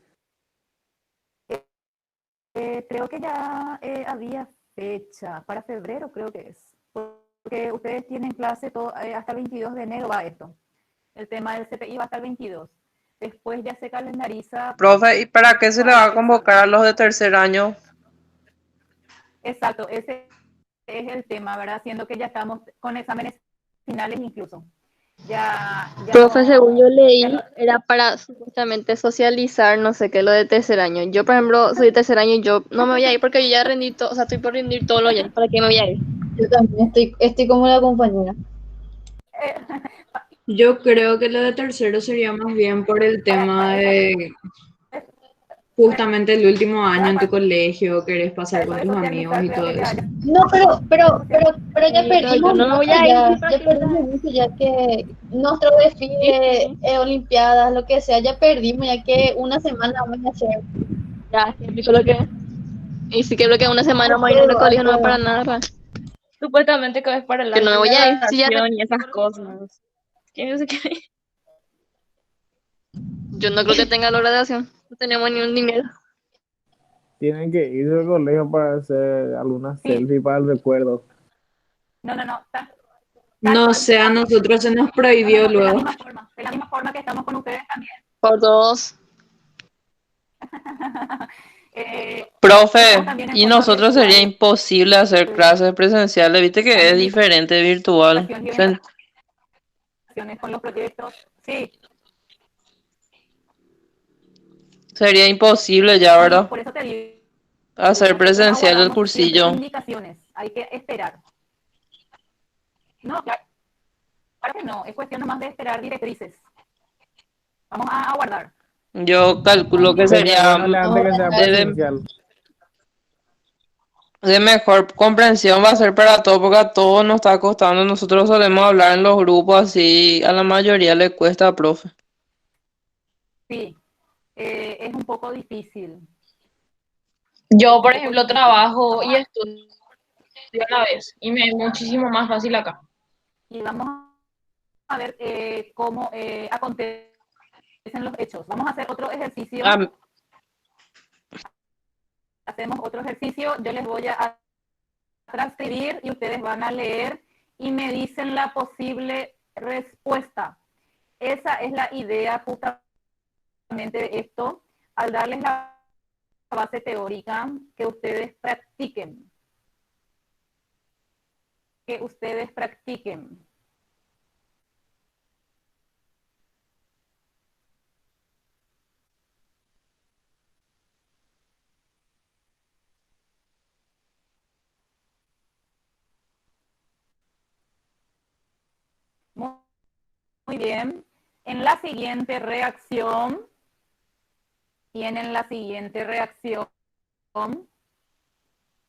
Creo que ya había fecha para febrero, creo que es. Porque ustedes tienen clase todo, hasta el 22 de enero va esto. El tema del CPI va hasta el 22. Después ya se calendariza Profe, ¿y para qué se le va para a el convocar a examen. los de tercer año? Exacto, ese es el tema, ¿verdad? Siendo que ya estamos con exámenes finales incluso. Ya Profe, según yo ya leí, no, era para supuestamente socializar, no sé qué, lo de tercer año. Yo, por ejemplo, soy de tercer año y yo no me voy a ir porque yo ya rendí todo, o sea, estoy por rendir todo lo ya. ¿Para qué me voy a ir? Yo también estoy como la compañera. eh, Yo creo que lo de tercero sería más bien por el tema eso, de es- justamente el último año ¿verdad? en tu colegio, querés pasar Para eso con de tus amigos socializar, y creo todo que ya, eso. ya No, pero ya Sí, pero yo perdimos no me mucho voy a ir, ya, ¿para ya qué me voy a perdimos ir? mucho ya que nuestro Sí, desfile, sí, olimpiadas, lo que sea, ya perdimos ya que una semana vamos a hacer. ya, que explico lo que. Y sí que lo que una semana vamos a ir en el colegio no para nada, Supuestamente que es para la que no me voy a ir. Si ya aclaración y esas cosas. ¿Quién dice que? yo no creo que tenga la graduación, no tenemos ni un dinero. Tienen que ir al colegio para hacer alguna sí, selfie para el recuerdo. no, tal No cual. sé, a nosotros se nos No, prohibió luego. de la misma forma que estamos con ustedes también. Por dos. Estamos Profe, también en y forma nosotros sería virtual, imposible hacer clases presenciales, viste que es también diferente virtual. divulgación y orientaciones con los proyectos. Sí, Sería imposible ya, no, ¿verdad? por eso te digo, Hacer nosotros presencial el aguardamos siempre cursillo. indicaciones, hay que esperar. No, claro, claro que no, es cuestión nomás de esperar directrices. Vamos a aguardar. Yo calculo que Sería sería bueno antes que sea de, presencial. de mejor comprensión va a ser para todos, porque a todos nos está costando. Nosotros solemos hablar en los grupos así, a la mayoría le cuesta, profe. Sí, es un poco difícil, Yo, por un poco ejemplo, difícil. trabajo y estudio a la vez y me es muchísimo más fácil acá. Y vamos a ver cómo acontecen los hechos. Vamos a hacer otro ejercicio. Ah, Hacemos otro ejercicio. Yo les voy a transcribir y ustedes van a leer y me dicen la posible respuesta. Esa es la idea justamente de esto, al darles la base teórica, que ustedes practiquen. Que ustedes practiquen. Muy bien. En la siguiente reacción, tienen la siguiente reacción.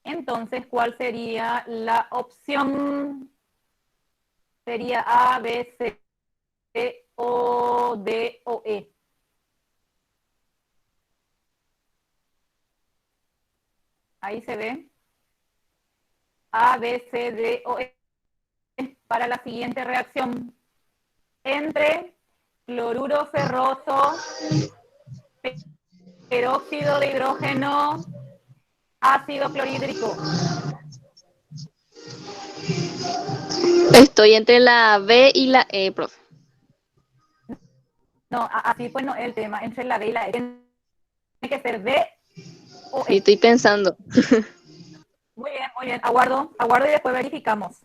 Entonces, ¿cuál sería la opción? Sería A, B, C, O, D o E. Ahí se ve. A, B, C, D o E. Para la siguiente reacción. Entre cloruro ferroso, peróxido de hidrógeno, ácido clorhídrico. Estoy entre la B y la E, profe. No, así pues no es el tema. Entre la B y la E. Tiene que ser B o Sí, E. estoy pensando. Muy bien. Aguardo y después verificamos.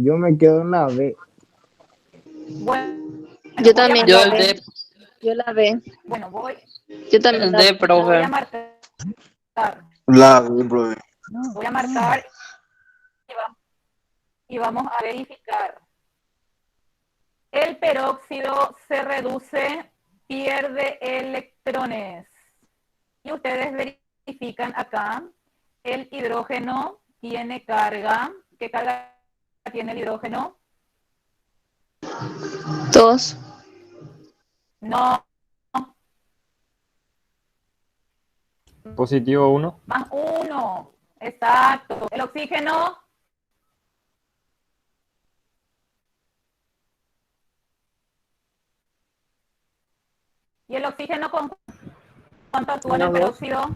Yo me quedo en la B. Bueno, Yo voy a también Yo la el marcar. ve. D, Yo la ve. Bueno, Yo también el la D, ve. voy a profe. marcar. La B, profe. Voy a marcar y vamos a verificar. El peróxido se reduce, pierde electrones. Y ustedes verifican acá, el hidrógeno tiene carga. ¿Qué carga tiene el hidrógeno? 2. No, Positivo 1. más 1. Exacto. El oxígeno, ¿y el oxígeno con cuánto actúa en el Menos 2. peróxido?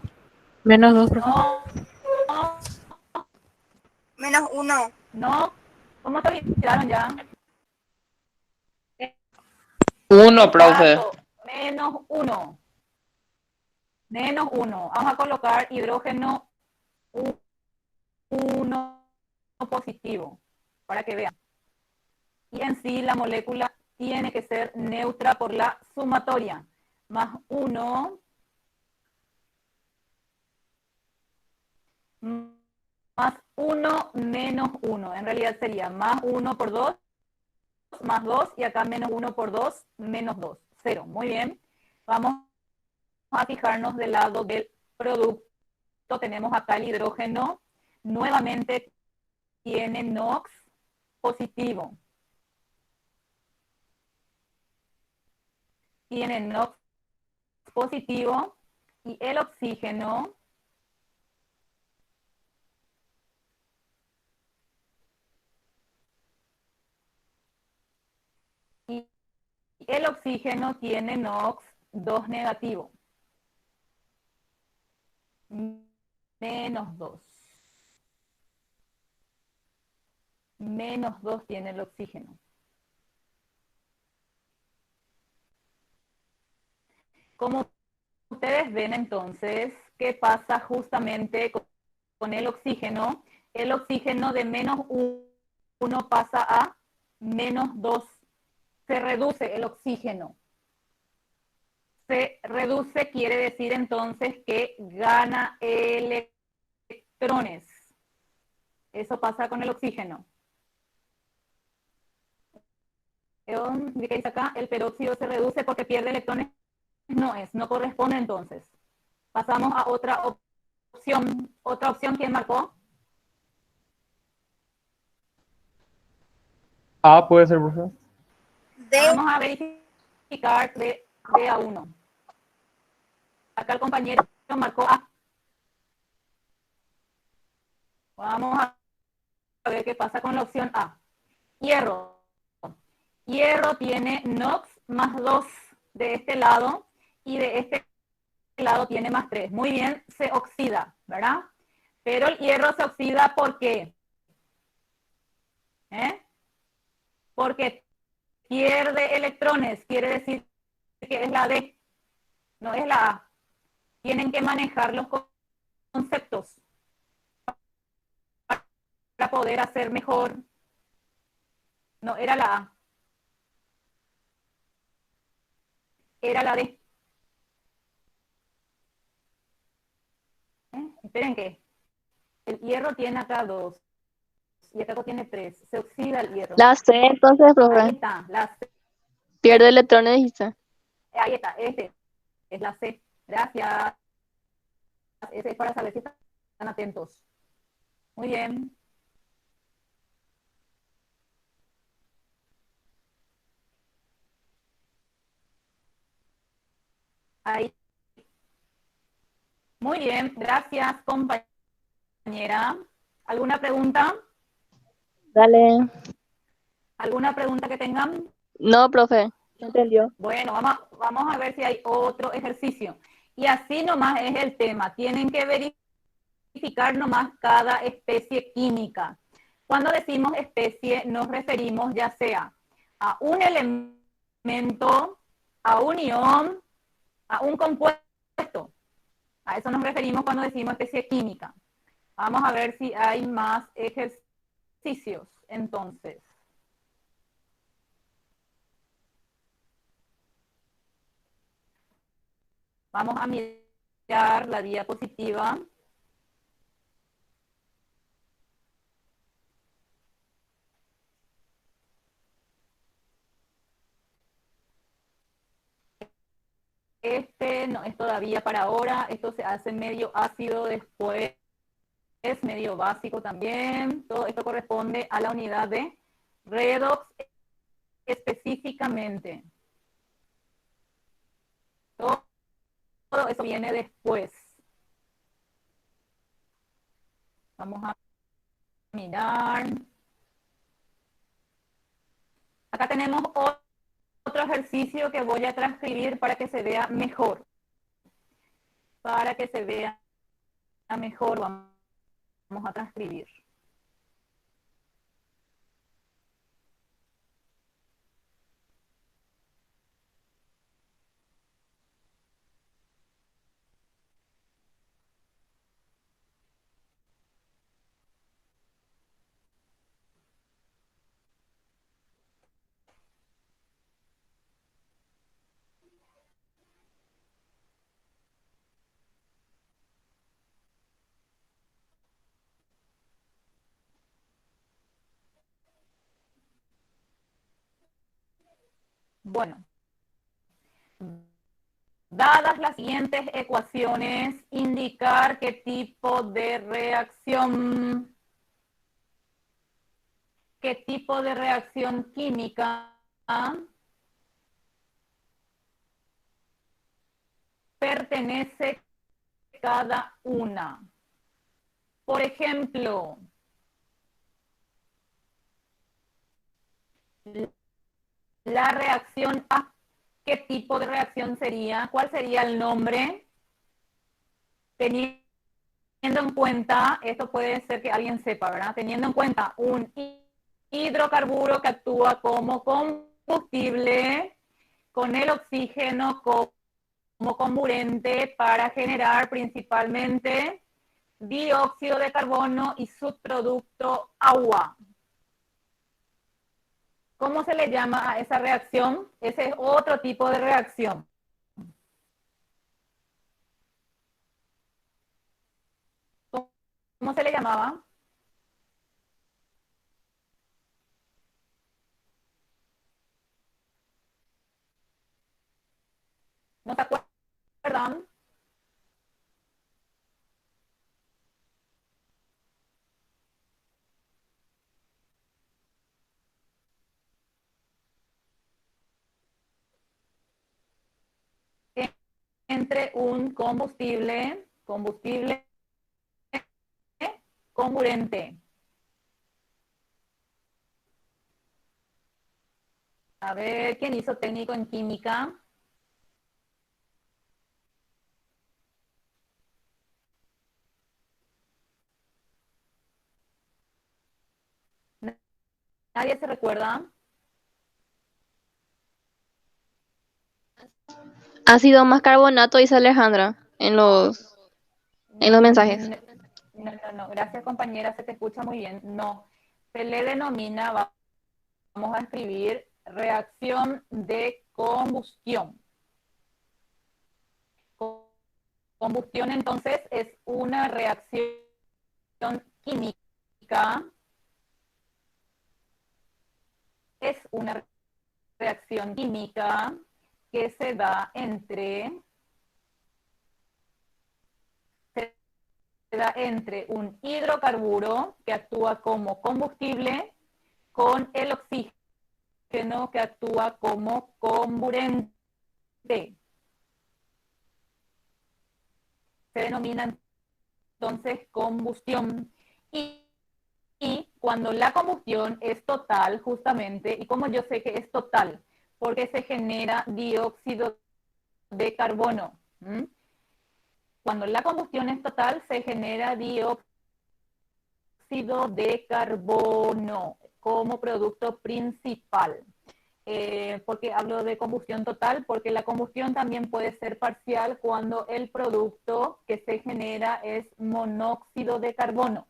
Menos 2, profe. No, Menos 1. no. ¿Cómo se olvidaron ya? 1, profe. Exacto. Menos 1. Menos 1. Vamos a colocar hidrógeno 1 positivo para que vean. Y en sí la molécula tiene que ser neutra por la sumatoria. Más 1 más 1 menos 1. En realidad sería más 1 por 2 más 2 y acá menos 1 por 2 menos 2. 0. Muy bien. Vamos a fijarnos del lado del producto. Tenemos acá el hidrógeno. Nuevamente tiene NOx positivo. Tiene NOx positivo y el oxígeno tiene NOx 2 negativo. Menos 2. Menos 2 tiene el oxígeno. Como ustedes ven entonces, ¿qué pasa justamente con el oxígeno? El oxígeno de menos 1 pasa a menos 2. Se reduce el oxígeno. Se reduce quiere decir entonces que gana electrones. Eso pasa con el oxígeno. ¿Qué dice acá? El peróxido se reduce porque pierde electrones. No corresponde entonces. Pasamos a otra opción. Otra opción, ¿quién marcó? A puede ser, profe. Vamos a verificar de a 1. Acá el compañero marcó A. Vamos a ver qué pasa con la opción A. Hierro. Hierro tiene NOx más 2 de este lado y de este lado tiene más 3. Muy bien, se oxida, ¿verdad? Pero el hierro se oxida ¿por qué? Porque pierde electrones, quiere decir que es la D, no es la A. Tienen que manejar los conceptos para poder hacer mejor. No, era la A. Era la D. Esperen que el hierro tiene acá 2 y acá tiene 3. Se oxida el hierro. La C, entonces, profe. Ahí está, la C. Pierde electrones, dijiste. Ahí está, este es la C. Gracias. Ese es para saber si están atentos. Muy bien. Ahí. Muy bien, gracias, compañera. ¿Alguna pregunta? Dale. ¿Alguna pregunta que tengan? No, profe. ¿No entendió? Bueno, vamos a ver si hay otro ejercicio. Y así nomás es el tema. Tienen que verificar nomás cada especie química. Cuando decimos especie, nos referimos ya sea a un elemento, a un ion, a un compuesto. A eso nos referimos cuando decimos especie química. Vamos a ver si hay más ejercicios. entonces. Vamos a mirar la diapositiva. Este no es todavía para ahora, esto se hace medio ácido después, es medio básico también. Todo esto corresponde a la unidad de redox específicamente. Todo eso viene después. Vamos a mirar. Acá tenemos otro ejercicio que voy a transcribir para que se vea mejor. Para que se vea mejor, vamos a transcribir. Bueno, dadas las siguientes ecuaciones, indicar qué tipo de reacción química pertenece cada una. Por ejemplo, la reacción A, ¿qué tipo de reacción sería? ¿Cuál sería el nombre? Teniendo en cuenta, esto puede ser que alguien sepa, ¿verdad? Teniendo en cuenta un hidrocarburo que actúa como combustible con el oxígeno como comburente para generar principalmente dióxido de carbono y subproducto agua. ¿Cómo se le llama a esa reacción? Ese es otro tipo de reacción. ¿Cómo se le llamaba? ¿No se acuerdan? Entre un combustible comburente. A ver, ¿quién hizo técnico en química? ¿Nadie se recuerda? Ácido más carbonato, dice Alejandra en los mensajes. No. Gracias, compañera, se te escucha muy bien. No, se le denomina, vamos a escribir, reacción de combustión. Combustión, entonces, es una reacción química. Es una reacción química que se da entre un hidrocarburo que actúa como combustible con el oxígeno que actúa como comburente. Se denomina entonces combustión. Y cuando la combustión es total, justamente, y como yo sé que es total, porque se genera dióxido de carbono. Cuando la combustión es total, se genera dióxido de carbono como producto principal. ¿Por qué hablo de combustión total? Porque la combustión también puede ser parcial cuando el producto que se genera es monóxido de carbono.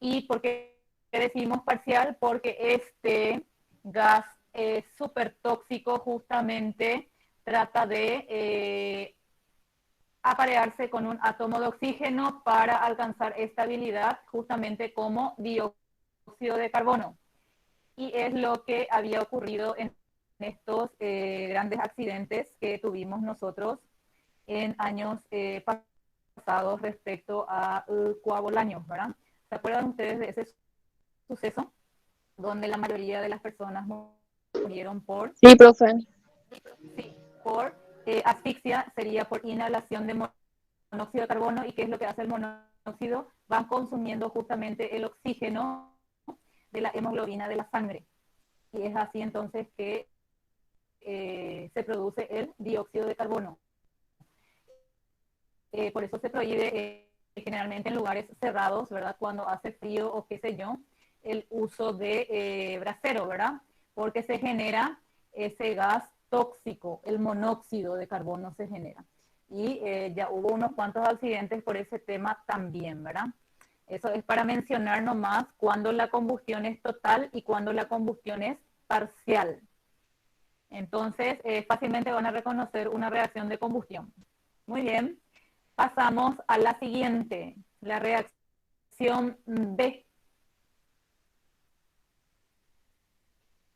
¿Y por qué decimos parcial? Porque este gas súper tóxico justamente trata de aparearse con un átomo de oxígeno para alcanzar estabilidad justamente como dióxido de carbono. Y es lo que había ocurrido en estos grandes accidentes que tuvimos nosotros en años pasados respecto a coabolaños, ¿verdad? ¿Se acuerdan ustedes de ese suceso donde la mayoría de las personas murieron por... Sí, profe. Sí, por asfixia, sería por inhalación de monóxido de carbono. ¿Y qué es lo que hace el monóxido? Van consumiendo justamente el oxígeno de la hemoglobina de la sangre. Y es así entonces que se produce el dióxido de carbono. Por eso se prohíbe generalmente en lugares cerrados, ¿verdad? Cuando hace frío o qué sé yo, el uso de brasero, ¿verdad? Porque se genera ese gas tóxico, el monóxido de carbono se genera. Y ya hubo unos cuantos accidentes por ese tema también, ¿verdad? Eso es para mencionar nomás cuando la combustión es total y cuando la combustión es parcial. Entonces, fácilmente van a reconocer una reacción de combustión. Muy bien. Pasamos a la siguiente, la reacción B.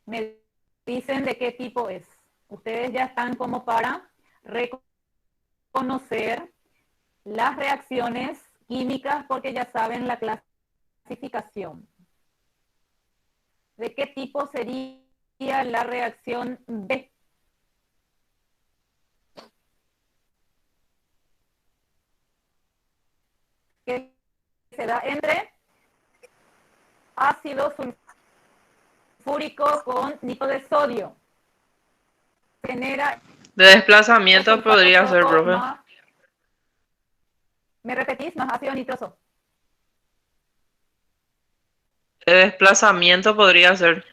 Me dicen de qué tipo es. Ustedes ya están como para reconocer las reacciones químicas porque ya saben la clasificación. ¿De qué tipo sería la reacción B? Que se da entre ácido sulfúrico con nitroso de sodio. Genera De desplazamiento podría ser, profe. ¿Me repetís? Más ácido nitroso. De desplazamiento podría ser.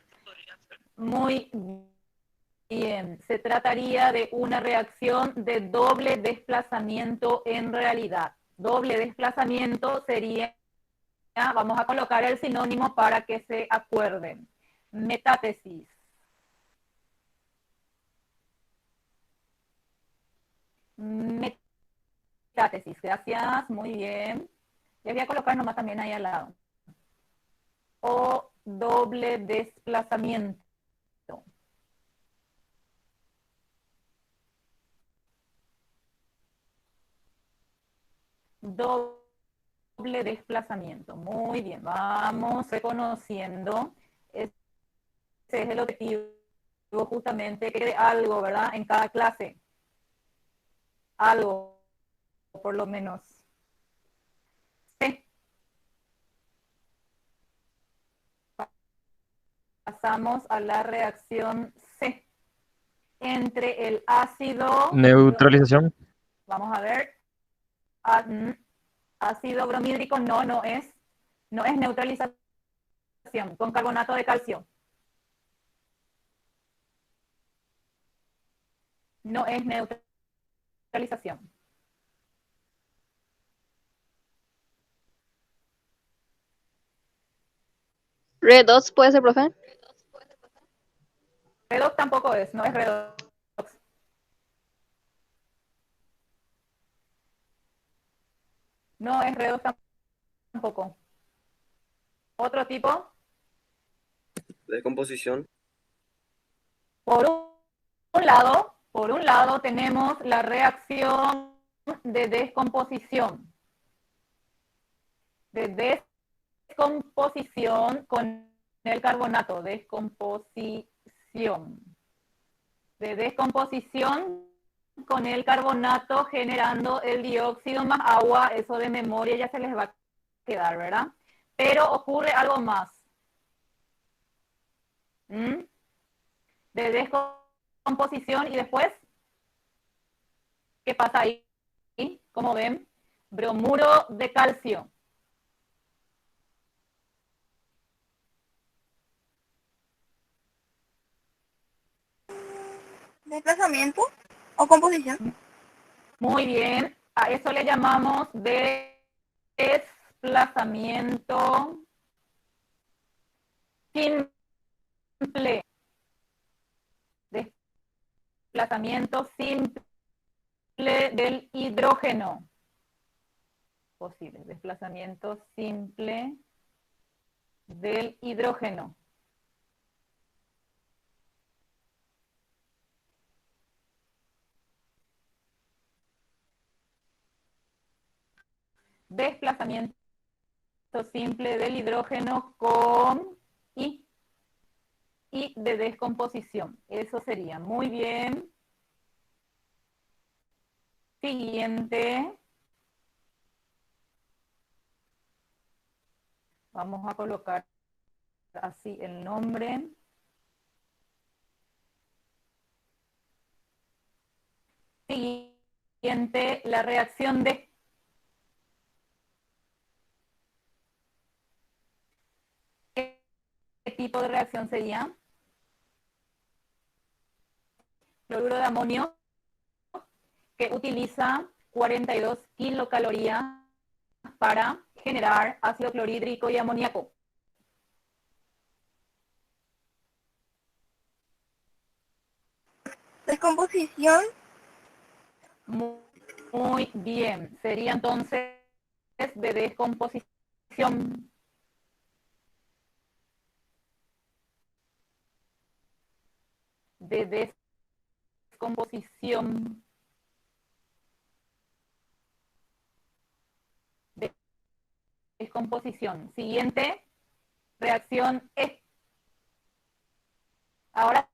Muy bien. Se trataría de una reacción de doble desplazamiento en realidad. Doble desplazamiento sería, vamos a colocar el sinónimo para que se acuerden. Metátesis. Metátesis, gracias, muy bien. Les voy a colocar nomás también ahí al lado. O doble desplazamiento. Doble desplazamiento. Muy bien, vamos reconociendo. Ese es el objetivo justamente, que quede algo, ¿verdad? En cada clase. Algo, por lo menos. C. Pasamos a la reacción C. Entre el ácido... Neutralización. Vamos a ver. Ácido bromídrico no es neutralización con carbonato de calcio. No es neutralización. ¿Redox puede ser, profe? Redox tampoco es, no es redox. No es redox tampoco. ¿Otro tipo? Descomposición. Por un lado tenemos la reacción de descomposición. De descomposición con el carbonato. Descomposición. De descomposición con el carbonato generando el dióxido más agua. Eso de memoria ya se les va a quedar, ¿verdad? Pero ocurre algo más. De descomposición y después, ¿qué pasa ahí? Como ven, bromuro de calcio. ¿Desplazamiento o composición? Muy bien, a eso le llamamos desplazamiento simple. Desplazamiento simple del hidrógeno. Posible. Desplazamiento simple del hidrógeno. Desplazamiento simple del hidrógeno con I de descomposición. Eso sería. Muy bien. Siguiente. Vamos a colocar así el nombre. Siguiente, la reacción de ¿qué tipo de reacción sería? Cloruro de amonio, que utiliza 42 kilocalorías para generar ácido clorhídrico y amoníaco. Descomposición. Muy bien. Sería entonces de descomposición. De descomposición. Descomposición. Siguiente, reacción E. Ahora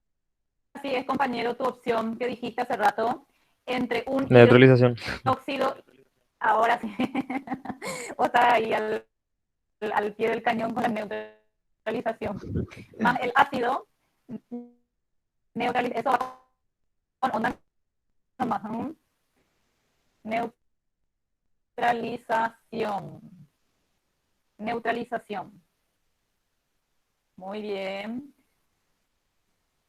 sí es, compañero, tu opción que dijiste hace rato, entre un Neutralización. hidróxido, ahora sí, o está ahí al pie del cañón con la neutralización, más el ácido, eso va con onda nomás, neutralización. Muy bien.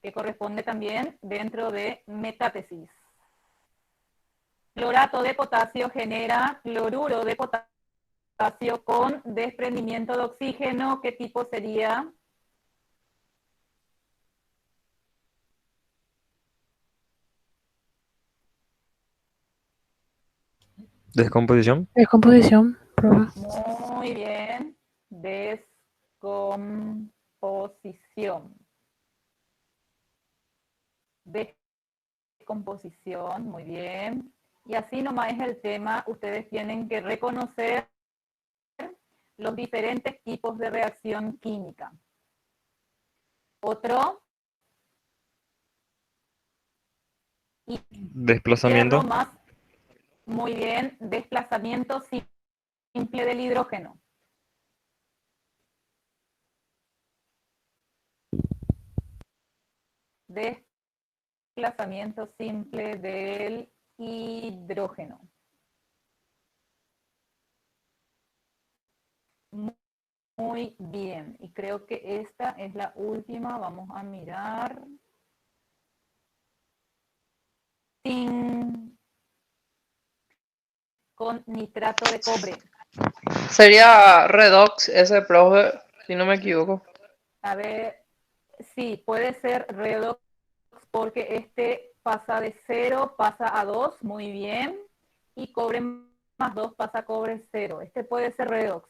Que corresponde también dentro de metátesis. Clorato de potasio genera cloruro de potasio con desprendimiento de oxígeno. ¿Qué tipo sería? Descomposición. Descomposición, profe. Muy bien. Descomposición. Descomposición, muy bien. Y así nomás es el tema. Ustedes tienen que reconocer los diferentes tipos de reacción química. Otro. Y Desplazamiento. más, muy bien, desplazamiento simple del hidrógeno. Desplazamiento simple del hidrógeno. Muy bien, y creo que esta es la última. Vamos a mirar. Zinc con nitrato de cobre. Sería redox ese, profe, si no me equivoco. A ver, sí, puede ser redox porque este pasa de 0, pasa a 2, muy bien. Y cobre más 2 pasa a cobre 0. Este puede ser redox.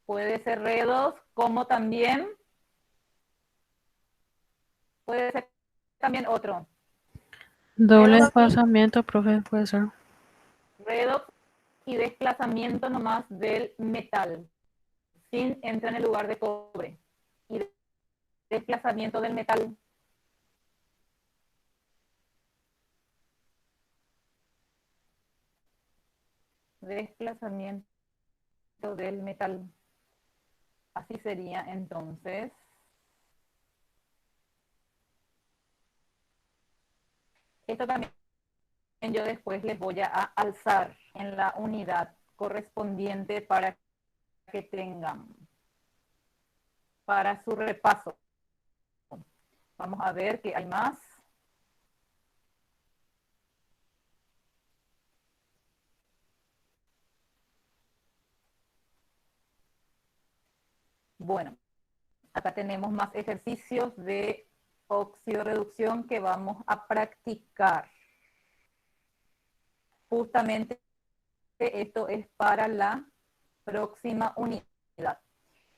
Puede ser redox, como también puede ser también otro. Doble desplazamiento, profe, puede ser. Redox y desplazamiento nomás del metal. Sin entra en el lugar de cobre. Y desplazamiento del metal. Desplazamiento del metal. Así sería entonces. Esto también yo después les voy a alzar en la unidad correspondiente para que tengan para su repaso. Vamos a ver qué hay más. Bueno, Acá tenemos más ejercicios de oxidorreducción que vamos a practicar. Justamente esto es para la próxima unidad.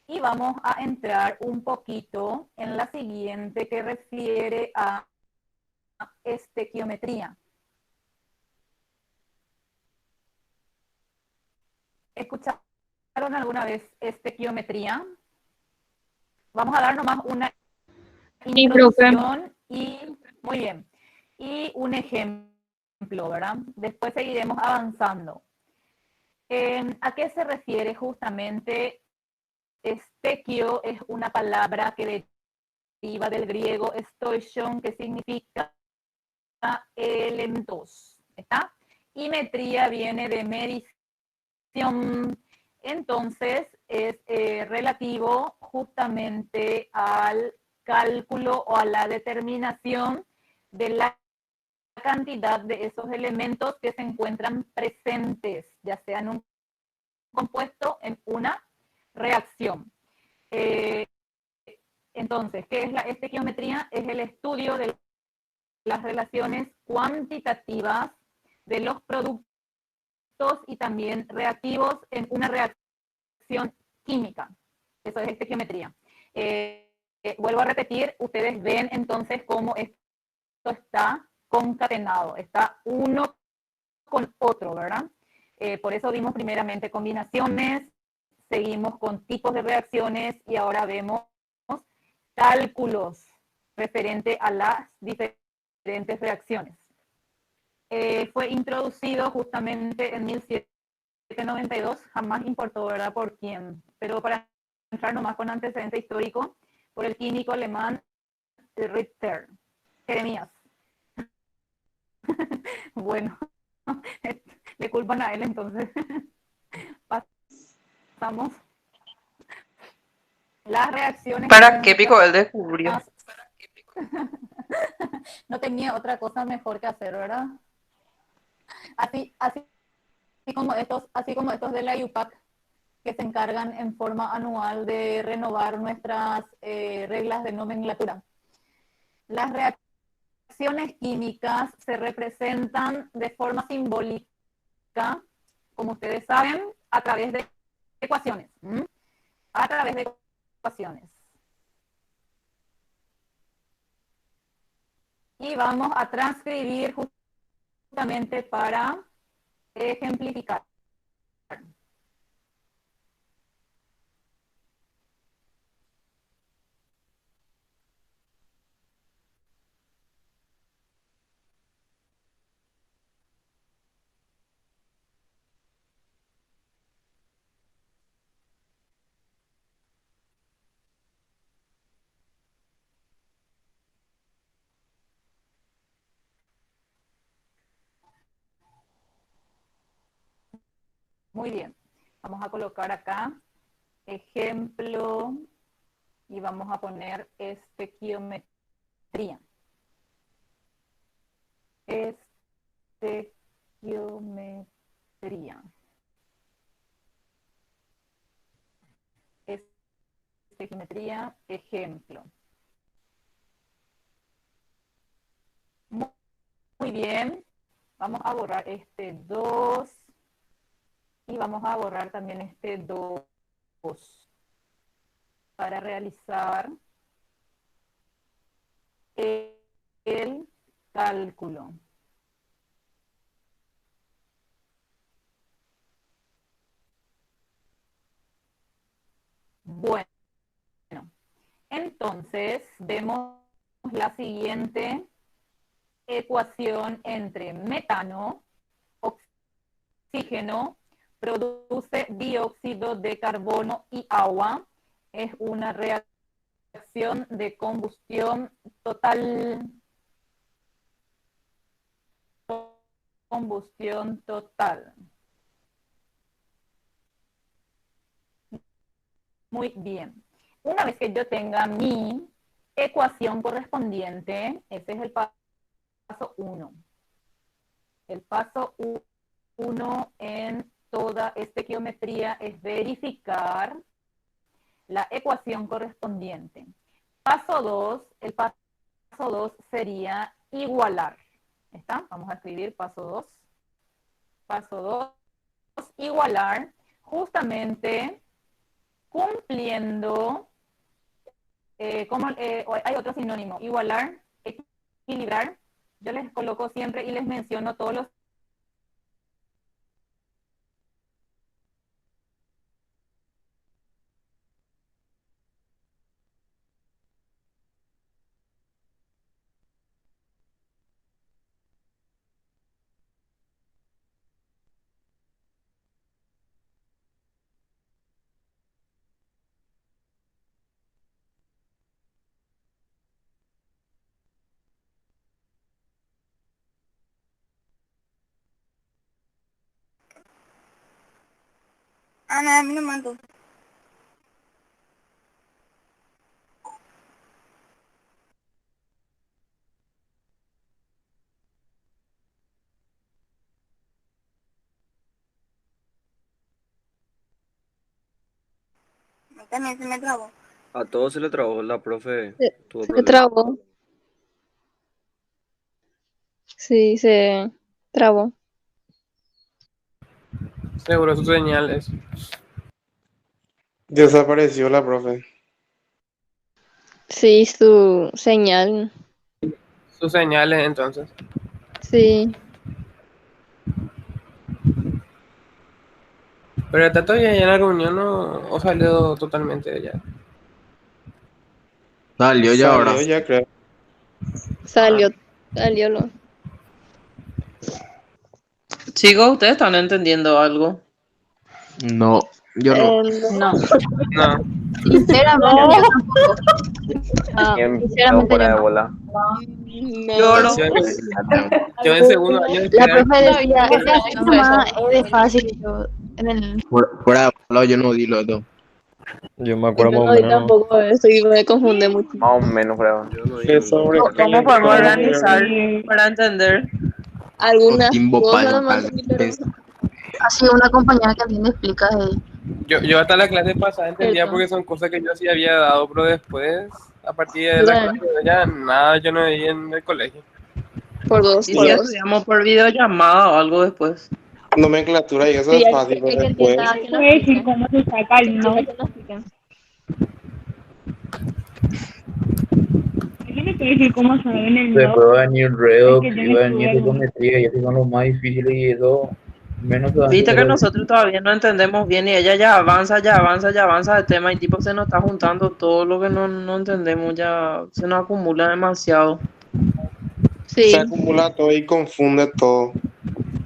Y vamos a entrar un poquito en la siguiente que refiere a estequiometría. ¿Escucharon alguna vez estequiometría? Vamos a dar nomás una Sí, profe. introducción y, muy bien, y un ejemplo, ¿verdad? Después seguiremos avanzando. ¿A qué se refiere justamente? Estequio es una palabra que deriva del griego stoichon, que significa elementos, ¿está? Y metría viene de medición. Entonces es relativo justamente al cálculo o a la determinación de la cantidad de esos elementos que se encuentran presentes, ya sea en un compuesto, en una reacción. Entonces, ¿qué es la estequiometría? Es el estudio de las relaciones cuantitativas de los productos y también reactivos en una reacción química. Eso es estequiometría. Vuelvo a repetir, ustedes ven entonces cómo esto está concatenado, está uno con otro, ¿verdad? Por eso vimos primeramente combinaciones, seguimos con tipos de reacciones y ahora vemos cálculos referente a las diferentes reacciones. Fue introducido justamente en 1792, jamás importó, ¿verdad?, por quién, pero para entrar nomás con antecedente histórico, por el químico alemán Ritter. Jeremías. Bueno, le culpan a él entonces. Pasamos. Las reacciones. ¿Para qué pico él descubrió? No tenía otra cosa mejor que hacer, ¿verdad? Así como estos de la IUPAC, que se encargan en forma anual de renovar nuestras reglas de nomenclatura. Las reacciones químicas se representan de forma simbólica, como ustedes saben, a través de ecuaciones. A través de ecuaciones. Y vamos a transcribir justamente para ejemplificar. Muy bien. Vamos a colocar acá ejemplo y vamos a poner estequiometría. Estequiometría. Estequiometría, ejemplo. Muy bien. Vamos a borrar este 2 y vamos a borrar también este 2 para realizar el cálculo. Bueno, entonces vemos la siguiente ecuación entre metano, oxígeno, produce dióxido de carbono y agua. Es una reacción de combustión total. Combustión total. Muy bien. Una vez que yo tenga mi ecuación correspondiente, ese es el paso 1. El paso 1 en toda estequiometría es verificar la ecuación correspondiente. Paso 2, el paso 2 sería igualar. ¿Está? Vamos a escribir paso 2. Paso 2, igualar, justamente cumpliendo, hay otro sinónimo, igualar, equilibrar. Yo les coloco siempre y les menciono todos los Ana, a mí no mando. También se me trabó. A todos se le trabó, la profe tuvo Se problemas. trabó. Sí, se trabó. Seguro sus señales. Desapareció la profe. Sí, su señal. Sus señales, entonces. Sí. Pero está todavía en la reunión o salió totalmente de ella. Salió ya ahora. Salió ya, creo. Salió lo. Chicos, ¿ustedes están entendiendo algo? No, yo no. No. No. Sinceramente, No. yo tampoco. Sinceramente, fuera yo de no. bola. Lloro. Yo en segundo año de La esperar- profe decía, esta tema es de fácil. Y yo, en el... Fuera de bola, yo no di lo de todo. Yo me Yo acuerdo más no o vi menos. tampoco eso y me confunde mucho. Más o menos, creo. Yo no Qué di sobre- ¿Cómo podemos organizar para entender? Algunas Timbo cosas pan, nomás, pero Así una compañera que entiende explica. Yo hasta la clase pasada entendía Cierto. porque son cosas que yo sí había dado, pero después, a partir de la Claro. clase, ya nada, yo no vi en el colegio. por dos. ¿Y si estudiamos por videollamada o algo después? Nomenclatura y eso Sí, es fácil, pero hay que después. entienda que nos Puede decir expliquen. cómo se saca el no. Que nos expliquen. ¿Alguien me puede decir cómo saben el Después no? va a venir Redox Es que yo y no va a venir estuve, ¿no? psicometría y esos son los más difíciles y eso menos se van a Viste que entender. nosotros todavía no entendemos bien y ella ya avanza de tema y tipo se nos está juntando todo lo que no entendemos, ya se nos acumula demasiado. Se Sí. acumula todo y confunde todo.